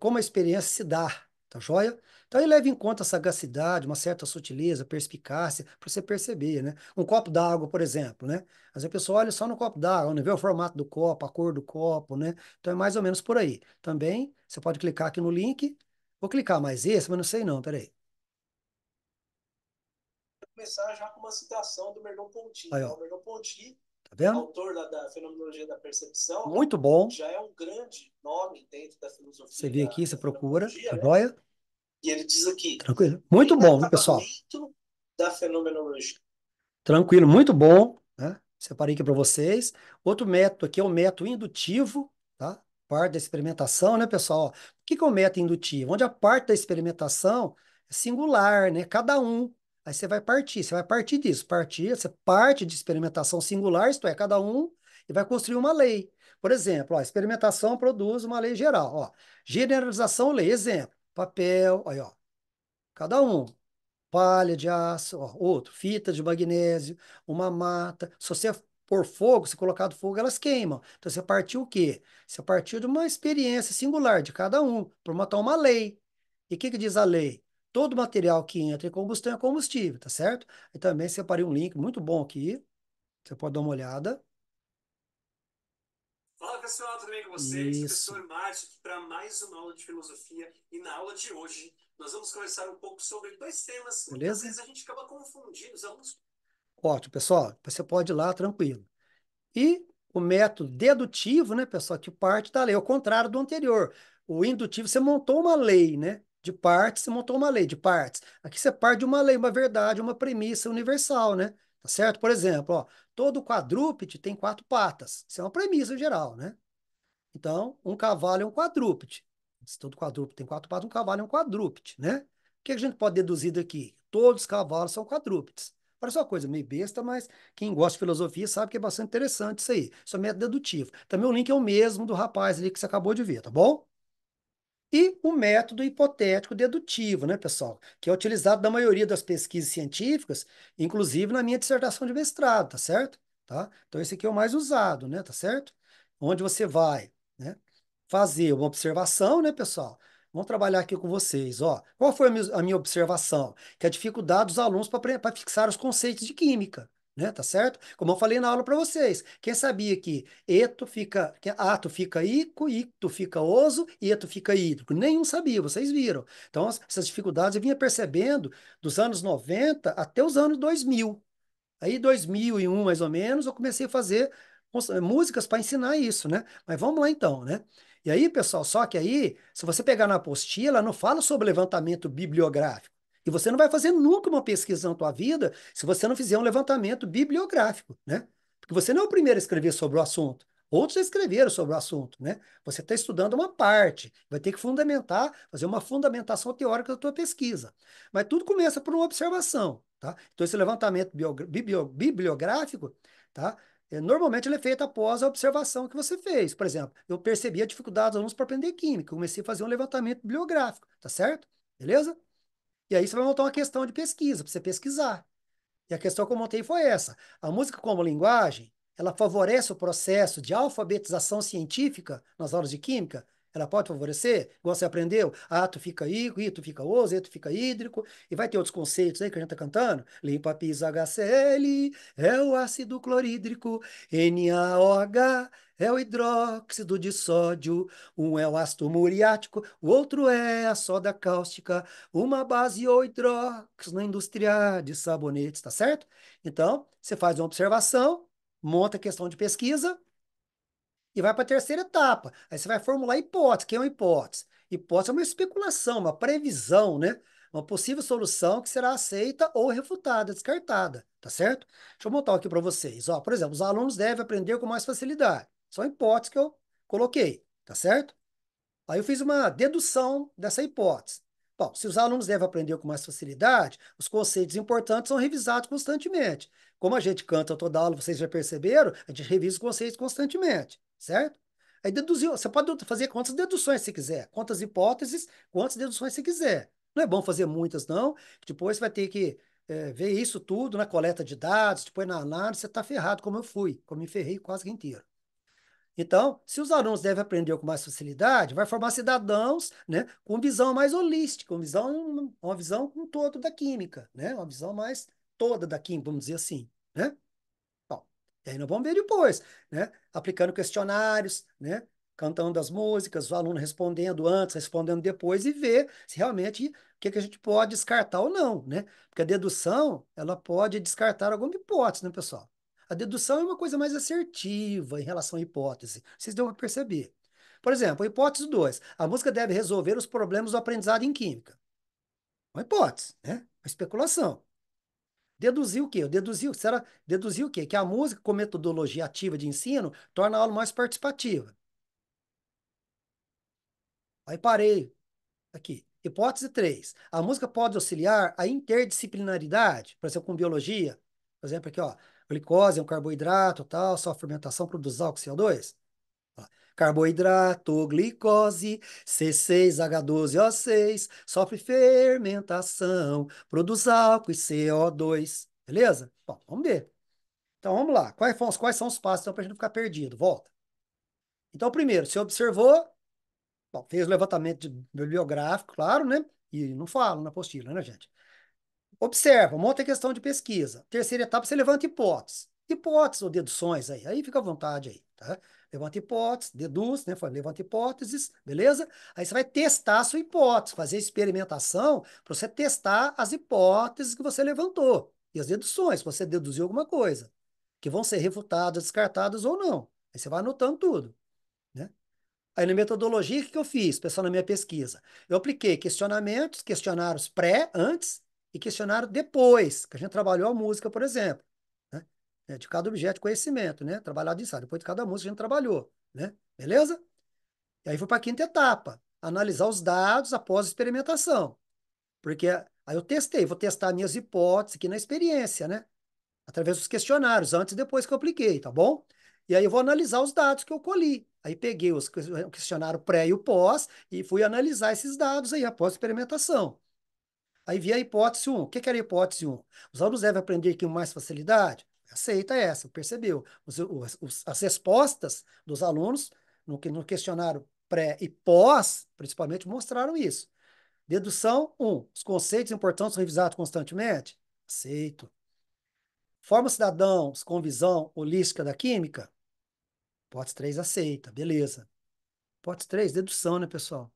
Como a experiência se dá, tá joia? Então ele leva em conta a sagacidade, uma certa sutileza, perspicácia, para você perceber, né? Um copo d'água, por exemplo, né? Às vezes a pessoa olha só no copo d'água, não vê o formato do copo, a cor do copo, né? Então é mais ou menos por aí. Também você pode clicar aqui no link. Vou clicar mais esse, mas não sei não, peraí. Começar já com uma citação do Merleau-Ponty, Aí, né? ó, O Merleau-Ponty, tá vendo? autor da fenomenologia da percepção, Muito bom. já é um grande nome dentro da Você filosofia vê da, aqui, você da procura, fenomenologia, tá né? joia? E ele diz aqui, Tranquilo. o Muito bom, viu, pessoal? inacabamento da fenomenologia. Tranquilo, muito bom, né? Separei aqui para vocês. Outro método aqui é o método indutivo, tá? Parte da experimentação, né, pessoal? O que que é o método indutivo? Onde a parte da experimentação é singular, né? Cada um. Aí você vai partir disso. Você parte de experimentação singular, isto é, cada um, e vai construir uma lei. Por exemplo, ó, a experimentação produz uma lei geral. Ó, generalização, lei. Exemplo, papel, aí, ó, cada um palha de aço, ó, outro, fita de magnésio, uma mata. Se você pôr fogo, se colocar do fogo, elas queimam. Então você partiu o quê? Você partiu de uma experiência singular de cada um, para matar uma lei. E o que que diz a lei? Todo material que entra em combustão é combustível, tá certo? E também separei um link muito bom aqui. Você pode dar uma olhada. Fala pessoal, tudo bem com vocês? Isso. Professor Márcio aqui para mais uma aula de filosofia. E na aula de hoje nós vamos conversar um pouco sobre dois temas. Muitas Beleza? vezes a gente acaba confundindo os alunos. Ótimo, pessoal. Você pode ir lá tranquilo. E o método dedutivo, né, pessoal, que parte da lei, ao contrário do anterior. O indutivo, você montou uma lei, né? De partes, você montou uma lei de partes. Aqui você parte de uma lei, uma verdade, uma premissa universal, né? Tá certo? Por exemplo, ó, todo quadrúpede tem quatro patas. Isso é uma premissa geral, né? Então, um cavalo é um quadrúpede. Se todo quadrúpede tem quatro patas, um cavalo é um quadrúpede, né? O que a gente pode deduzir daqui? Todos os cavalos são quadrúpedes. Parece uma coisa meio besta, mas quem gosta de filosofia sabe que é bastante interessante isso aí. Isso é método dedutivo. Também o link é o mesmo do rapaz ali que você acabou de ver, tá bom? E o método hipotético dedutivo, né, pessoal? Que é utilizado na maioria das pesquisas científicas, inclusive na minha dissertação de mestrado, tá certo? Tá? Então, esse aqui é o mais usado, né, tá certo? Onde você vai, né, fazer uma observação, né, pessoal? Vamos trabalhar aqui com vocês, ó. Qual foi a minha observação? Que é a dificuldade dos alunos para fixar os conceitos de química, né, tá certo? Como eu falei na aula para vocês. Quem sabia que que ato fica ico, icto fica oso e eto fica hídrico? Nenhum sabia, vocês viram. Então, essas dificuldades eu vinha percebendo dos anos 90 até os anos 2000. Aí, 2001, mais ou menos, eu comecei a fazer músicas para ensinar isso, né? Mas vamos lá então, né? E aí, pessoal, só que aí, se você pegar na apostila, não fala sobre levantamento bibliográfico. E você não vai fazer nunca uma pesquisa na tua vida se você não fizer um levantamento bibliográfico, né? Porque você não é o primeiro a escrever sobre o assunto. Outros já escreveram sobre o assunto, né? Você está estudando uma parte, vai ter que fundamentar, fazer uma fundamentação teórica da tua pesquisa. Mas tudo começa por uma observação, tá? Então, esse levantamento bibliográfico, tá? Normalmente ele é feito após a observação que você fez. Por exemplo, eu percebi a dificuldade dos alunos para aprender química, eu comecei a fazer um levantamento bibliográfico, tá certo? Beleza? E aí você vai montar uma questão de pesquisa, para você pesquisar. E a questão que eu montei foi essa. A música como linguagem, ela favorece o processo de alfabetização científica nas aulas de química? Ela pode favorecer? Igual você aprendeu? Ato fica íco, ito fica oso, eto fica hídrico. E vai ter outros conceitos aí que a gente tá cantando. Limpa pisa HCl, é o ácido clorídrico. NaOH é o hidróxido de sódio. Um é o ácido muriático, o outro é a soda cáustica, uma base ou hidróxido na indústria de sabonetes, tá certo? Então, você faz uma observação, monta a questão de pesquisa e vai para a terceira etapa. Aí você vai formular hipótese. Que é uma hipótese? Hipótese é uma especulação, uma previsão, né? Uma possível solução que será aceita ou refutada, descartada, tá certo? Deixa eu montar aqui para vocês. Ó, por exemplo, os alunos devem aprender com mais facilidade. São hipóteses que eu coloquei, tá certo? Aí eu fiz uma dedução dessa hipótese. Bom, se os alunos devem aprender com mais facilidade, os conceitos importantes são revisados constantemente. Como a gente canta toda aula, vocês já perceberam, a gente revisa os conceitos constantemente, certo? Aí deduziu, você pode fazer quantas deduções você quiser, quantas hipóteses, quantas deduções você quiser. Não é bom fazer muitas, não, que depois você vai ter que ver isso tudo na coleta de dados, depois na análise, você está ferrado, como eu fui, como me ferrei quase que inteiro. Então, se os alunos devem aprender com mais facilidade, vai formar cidadãos, né, com visão mais holística, uma visão com todo da química, né, uma visão mais toda da química, vamos dizer assim, né? Bom, e aí nós vamos ver depois, né, aplicando questionários, né, cantando as músicas, o aluno respondendo antes, respondendo depois e ver se realmente o que que a gente pode descartar ou não, né? Porque a dedução, ela pode descartar alguma hipótese, né, pessoal? A dedução é uma coisa mais assertiva em relação à hipótese. Vocês dão para perceber. Por exemplo, a hipótese 2: a música deve resolver os problemas do aprendizado em química. Uma hipótese, né? Uma especulação. Deduzir o quê? Deduzir o quê? Que a música, com metodologia ativa de ensino, torna a aula mais participativa. Aí parei aqui. Hipótese 3: a música pode auxiliar a interdisciplinaridade, por exemplo, com biologia. Por exemplo, aqui, ó, glicose é um carboidrato, tal, sua fermentação produz álcool CO2. Ó, carboidrato, glicose, C6H12O6, sofre fermentação, produz álcool e CO2. Beleza? Bom, vamos ver. Então vamos lá. Quais são os passos então, para a gente não ficar perdido? Volta. Então, primeiro, você observou, bom, fez o levantamento bibliográfico, claro, né? E não falo na apostila, né, gente? Observa, monta a questão de pesquisa. Terceira etapa, você levanta hipóteses. Hipóteses ou deduções aí. Aí fica à vontade aí, tá? Levanta hipóteses, deduz, né? Levanta hipóteses, beleza? Aí você vai testar a sua hipótese, fazer experimentação para você testar as hipóteses que você levantou e as deduções, se você deduziu alguma coisa, que vão ser refutadas, descartadas ou não. Aí você vai anotando tudo, né? Aí na metodologia, o que eu fiz, pessoal, na minha pesquisa? Eu apliquei questionamentos, questionários antes, e questionário depois, que a gente trabalhou a música, por exemplo, né? De cada objeto de conhecimento, né? Trabalhado isso, depois de cada música a gente trabalhou, né? Beleza? E aí fui para a quinta etapa, analisar os dados após a experimentação. Porque aí eu testei, vou testar minhas hipóteses aqui na experiência, né? Através dos questionários, antes e depois que eu apliquei, tá bom? E aí eu vou analisar os dados que eu colhi. Aí peguei o questionário pré e o pós e fui analisar esses dados aí após a experimentação. Aí vi a hipótese um. O que que era a hipótese um? Os alunos devem aprender com mais facilidade? Aceita essa, percebeu? As respostas dos alunos no questionário pré e pós, principalmente, mostraram isso. Dedução um. Os conceitos importantes são revisados constantemente? Aceito. Forma cidadãos com visão holística da química? Hipótese 3 aceita, beleza. Hipótese 3 dedução, né, pessoal?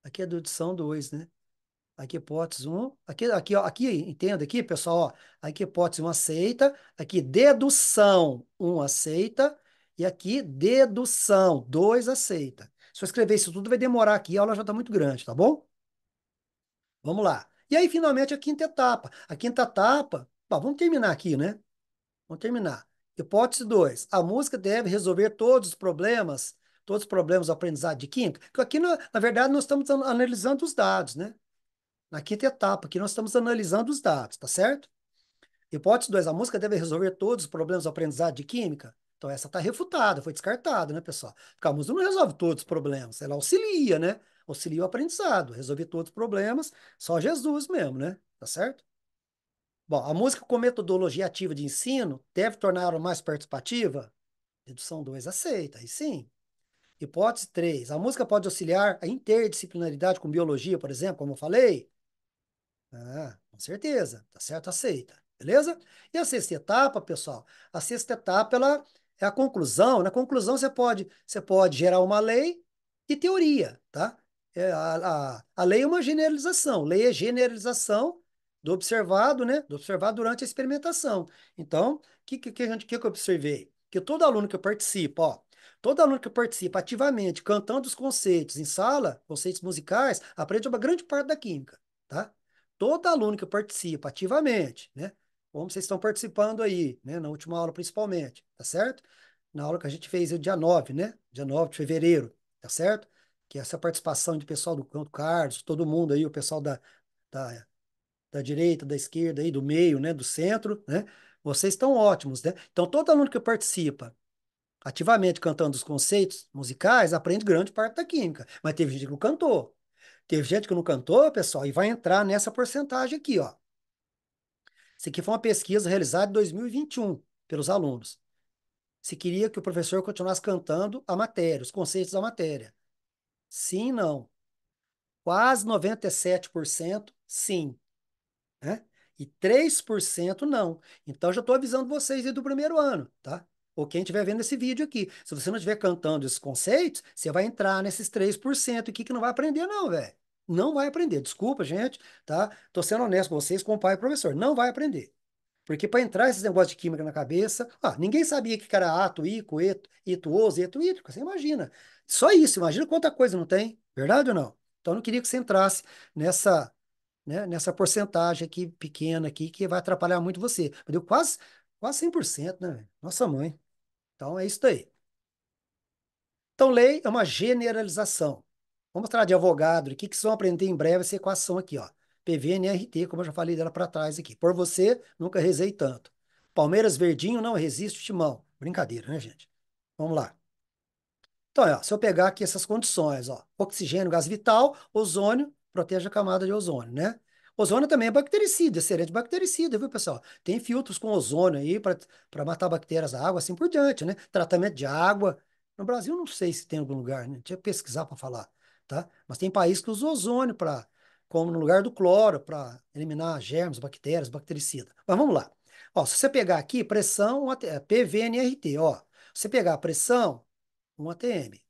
Aqui é dedução 2, né? Aqui hipótese um. Aqui, ó, aqui, entenda aqui, pessoal, ó. Aqui hipótese um aceita. Aqui dedução um aceita. E aqui dedução 2 aceita. Se eu escrever isso tudo, vai demorar aqui, a aula já está muito grande, tá bom? Vamos lá. E aí, finalmente, a quinta etapa. A quinta etapa, bom, vamos terminar aqui, né? Vamos terminar. Hipótese 2. A música deve resolver todos os problemas do aprendizado de química. Porque aqui, na verdade, nós estamos analisando os dados, né? Na quinta etapa, aqui nós estamos analisando os dados, tá certo? Hipótese 2. A música deve resolver todos os problemas do aprendizado de química. Então, essa está refutada, foi descartada, né, pessoal? Porque a música não resolve todos os problemas, ela auxilia, né? Auxilia o aprendizado, resolver todos os problemas, só Jesus mesmo, né? Tá certo? Bom, a música com metodologia ativa de ensino deve torná-la mais participativa? Dedução 2 aceita, aí sim. Hipótese 3. A música pode auxiliar a interdisciplinaridade com biologia, por exemplo, como eu falei? Ah, com certeza. Tá certo, aceita. Beleza? E a sexta etapa, pessoal? A sexta etapa, ela é a conclusão. Na conclusão, você pode gerar uma lei e teoria, tá? A lei é uma generalização. Lei é generalização do observado, né? Do observado durante a experimentação. Então, o que eu observei? Que todo aluno que participa, ó, todo aluno que participa ativamente cantando os conceitos em sala, conceitos musicais, aprende uma grande parte da química, tá? Todo aluno que participa ativamente, né? Como vocês estão participando aí, né? Na última aula principalmente, tá certo? Na aula que a gente fez o dia 9, né? Dia 9 de fevereiro, tá certo? Que é essa participação de pessoal do Canto Carlos, todo mundo aí, o pessoal da, da direita, da esquerda aí, do meio, né? Do centro, né? Vocês estão ótimos, né? Então, todo aluno que participa ativamente cantando os conceitos musicais aprende grande parte da química. Mas teve gente que não cantou. Teve gente que não cantou, pessoal, e vai entrar nessa porcentagem aqui, ó. Isso aqui foi uma pesquisa realizada em 2021 pelos alunos. Se queria que o professor continuasse cantando a matéria, os conceitos da matéria. Sim, não. Quase 97% sim, né? E 3% não. Então já estou avisando vocês aí do primeiro ano, tá? Ou quem estiver vendo esse vídeo aqui. Se você não estiver cantando esses conceitos, você vai entrar nesses 3% aqui que não vai aprender, não, velho. Não vai aprender. Desculpa, gente, tá? Tô sendo honesto com vocês, como pai e professor. Não vai aprender. Porque para entrar esses negócios de química na cabeça, ninguém sabia que era átomo, íco, eto, ituoso, eto, ítrico. Você imagina. Só isso, imagina quanta coisa não tem. Verdade ou não? Então eu não queria que você entrasse nessa, né, nessa porcentagem aqui pequena aqui que vai atrapalhar muito você. Deu quase 100%, né, velho? Nossa mãe. Então é isso aí. Então, lei é uma generalização. Vamos falar de advogado, o que que vocês vão aprender em breve essa equação aqui, ó. PVNRT, como eu já falei dela para trás aqui. Por você, nunca rezei tanto. Palmeiras verdinho não resiste o timão. Brincadeira, né, gente? Vamos lá. Então, ó, se eu pegar aqui essas condições, ó, oxigênio, gás vital, ozônio, protege a camada de ozônio, né? Ozônio também é bactericida, excelente bactericida, viu, pessoal? Tem filtros com ozônio aí para matar bactérias da água, assim por diante, né? Tratamento de água. No Brasil, não sei se tem em algum lugar, né? Tinha que pesquisar para falar, tá? Mas tem países que usam ozônio para, como no lugar do cloro, para eliminar germes, bactérias, bactericida. Mas vamos lá. Ó, se você pegar aqui, pressão, PVNRT, ó. Se você pegar a pressão, 1 atm.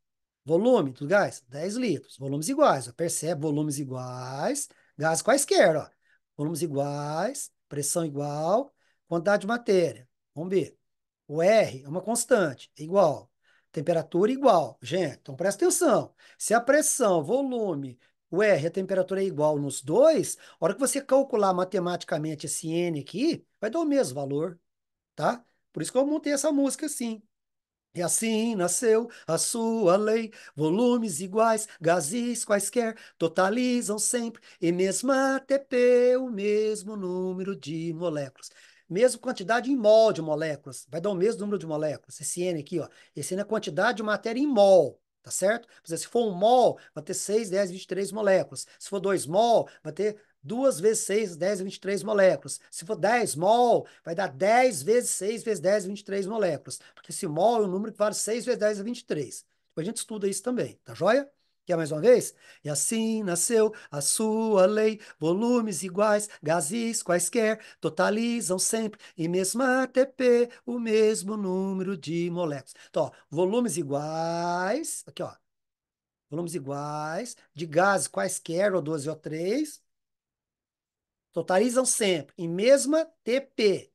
Volume do gás, 10 litros. Volumes iguais, ó. Percebe? Volumes iguais, gases quaisquer, ó. Volumes iguais, pressão igual, quantidade de matéria. Vamos ver. O R é uma constante, é igual. Temperatura igual. Gente, então presta atenção. Se a pressão, volume, o R, a temperatura é igual nos dois, a hora que você calcular matematicamente esse N aqui, vai dar o mesmo valor, tá? Por isso que eu montei essa música assim. E assim nasceu a sua lei. Volumes iguais, gases quaisquer, totalizam sempre, e mesmo ATP, o mesmo número de moléculas. Mesma quantidade em mol de moléculas. Vai dar o mesmo número de moléculas. Esse N aqui, ó. Esse N é a quantidade de matéria em mol. Tá certo? Quer dizer, se for 1 mol, vai ter 6, 10, 23 moléculas. Se for 2 mol, vai ter 2 vezes 6, 10, 23 moléculas. Se for 10 mol, vai dar 10 vezes 6 vezes 10, 23 moléculas. Porque esse mol é um número que vale 6 vezes 10 é 23. Depois a gente estuda isso também, tá joia? Quer mais uma vez? E assim nasceu a sua lei, volumes iguais, gases quaisquer, totalizam sempre, e mesmo ATP, o mesmo número de moléculas. Então, ó, volumes iguais, aqui ó, volumes iguais, de gases quaisquer, O2 e O3, totalizam sempre em mesma TP,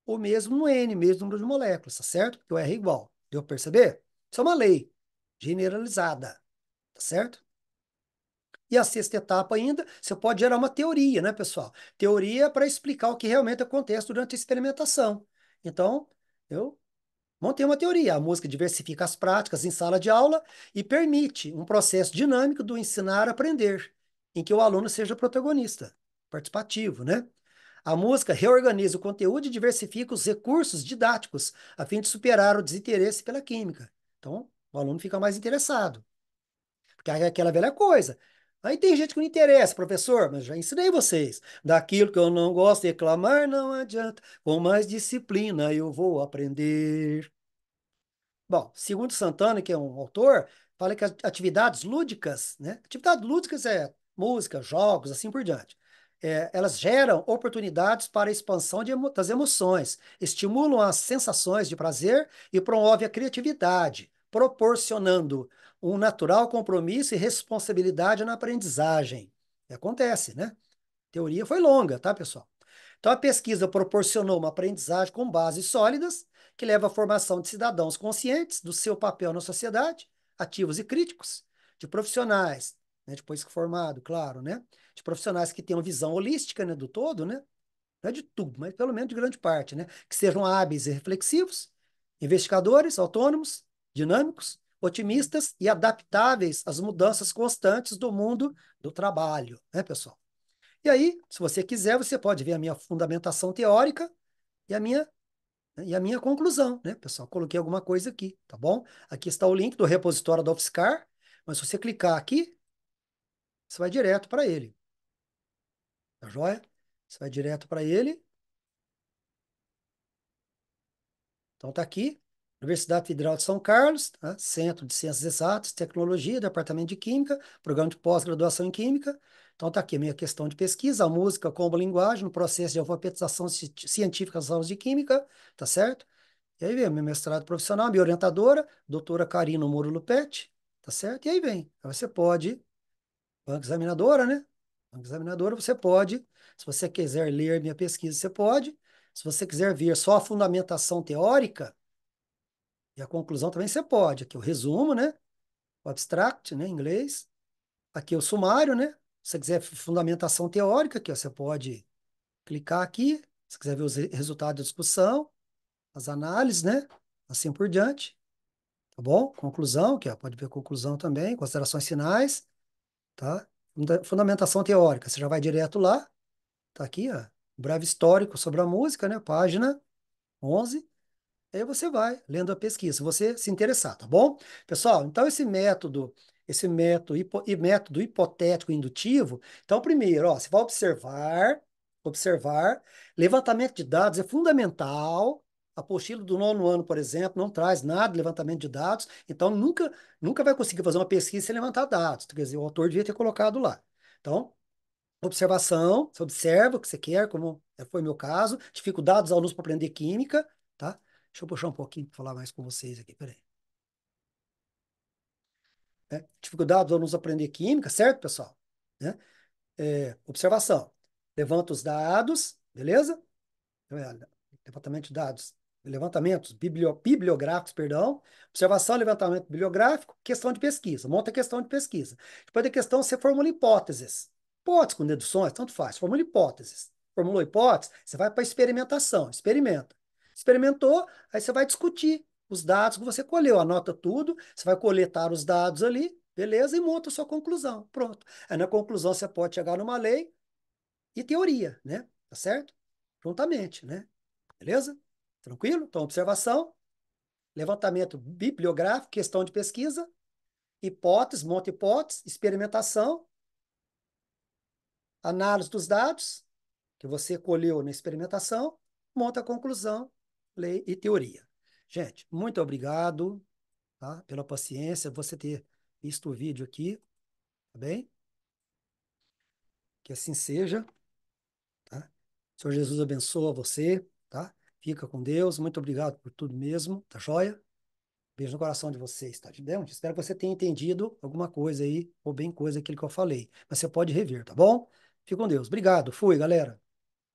o mesmo N, mesmo número de moléculas, tá certo? Porque o R é igual. Deu para perceber? Isso é uma lei generalizada, tá certo? E a sexta etapa ainda, você pode gerar uma teoria, né, pessoal? Teoria para explicar o que realmente acontece durante a experimentação. Então, eu montei uma teoria. A música diversifica as práticas em sala de aula e permite um processo dinâmico do ensinar-aprender, em que o aluno seja protagonista, participativo, né? A música reorganiza o conteúdo e diversifica os recursos didáticos, a fim de superar o desinteresse pela química. Então, o aluno fica mais interessado. Porque é aquela velha coisa. Aí tem gente que não interessa, professor, mas já ensinei vocês. Daquilo que eu não gosto, reclamar não adianta. Com mais disciplina eu vou aprender. Bom, segundo Santana, que é um autor, fala que as atividades lúdicas, né? Atividades lúdicas é música, jogos, assim por diante. Elas geram oportunidades para a expansão das emoções, estimulam as sensações de prazer e promovem a criatividade, proporcionando um natural compromisso e responsabilidade na aprendizagem. E acontece, né? A teoria foi longa, tá, pessoal? Então, a pesquisa proporcionou uma aprendizagem com bases sólidas, que leva à formação de cidadãos conscientes do seu papel na sociedade, ativos e críticos, de profissionais, né, depois que formado, claro, né, de profissionais que tenham visão holística, né, do todo, né, não é de tudo, mas pelo menos de grande parte, né, que sejam hábeis e reflexivos, investigadores, autônomos, dinâmicos, otimistas e adaptáveis às mudanças constantes do mundo do trabalho, né, pessoal? E aí, se você quiser, você pode ver a minha fundamentação teórica e a minha conclusão, né, pessoal? Coloquei alguma coisa aqui, tá bom? Aqui está o link do repositório da UFSCar, mas se você clicar aqui, você vai direto para ele, tá joia? Você vai direto para ele. Então tá aqui, Universidade Federal de São Carlos, tá? Centro de Ciências Exatas, Tecnologia, Departamento de Química, Programa de Pós-Graduação em Química. Então tá aqui a minha questão de pesquisa, a música como linguagem no processo de alfabetização científica das aulas de Química, tá certo? E aí vem meu mestrado profissional, minha orientadora, doutora Karina Muro Lupetti, tá certo? E aí vem, aí você pode, banca examinadora, né? Banca examinadora, você pode, se você quiser ler minha pesquisa, você pode. Se você quiser ver só a fundamentação teórica, e a conclusão também você pode. Aqui o resumo, né? O abstract, né, em inglês. Aqui o sumário, né? Se você quiser fundamentação teórica, aqui ó, você pode clicar aqui. Se quiser ver os resultados da discussão, as análises, né? Assim por diante. Tá bom? Conclusão, que ó, pode ver conclusão também, considerações finais, tá? Fundamentação teórica, você já vai direto lá. Tá aqui, ó. Um breve histórico sobre a música, né? Página 11. Aí você vai lendo a pesquisa, se você se interessar, tá bom? Pessoal, então esse método hipotético indutivo, então primeiro, ó, você vai observar, levantamento de dados é fundamental. A apostila do nono ano, por exemplo, não traz nada de levantamento de dados, então nunca vai conseguir fazer uma pesquisa sem levantar dados. Quer dizer, o autor devia ter colocado lá. Então, observação, você observa o que você quer, como foi meu caso, dificuldades dos alunos para aprender química, tá? Deixa eu puxar um pouquinho para falar mais com vocês aqui, peraí. Dificuldades dos alunos para aprender química, certo, pessoal? Né? Observação. Levanta os dados, beleza? Levantamento de dados. Levantamentos bibliográficos, perdão. Observação, levantamento bibliográfico, questão de pesquisa. Monta a questão de pesquisa. Depois da questão, você formula hipóteses. Hipóteses com deduções, tanto faz. Formula hipóteses. Formulou hipótese, você vai para experimentação. Experimenta. Experimentou, aí você vai discutir os dados que você colheu, anota tudo, você vai coletar os dados ali, beleza, e monta a sua conclusão. Pronto. Aí na conclusão você pode chegar numa lei e teoria, né? Tá certo? Juntamente, né? Beleza? Tranquilo? Então, observação, levantamento bibliográfico, questão de pesquisa, hipótese, monta hipótese, experimentação, análise dos dados que você colheu na experimentação, monta a conclusão, lei e teoria. Gente, muito obrigado, tá, pela paciência, você ter visto o vídeo aqui, tá bem? Que assim seja, tá? Senhor Jesus abençoa você, tá? Fica com Deus, muito obrigado por tudo mesmo, tá joia? Beijo no coração de vocês, tá? Espero que você tenha entendido alguma coisa aí, ou bem coisa aquilo que eu falei. Mas você pode rever, tá bom? Fique com Deus. Obrigado. Fui, galera.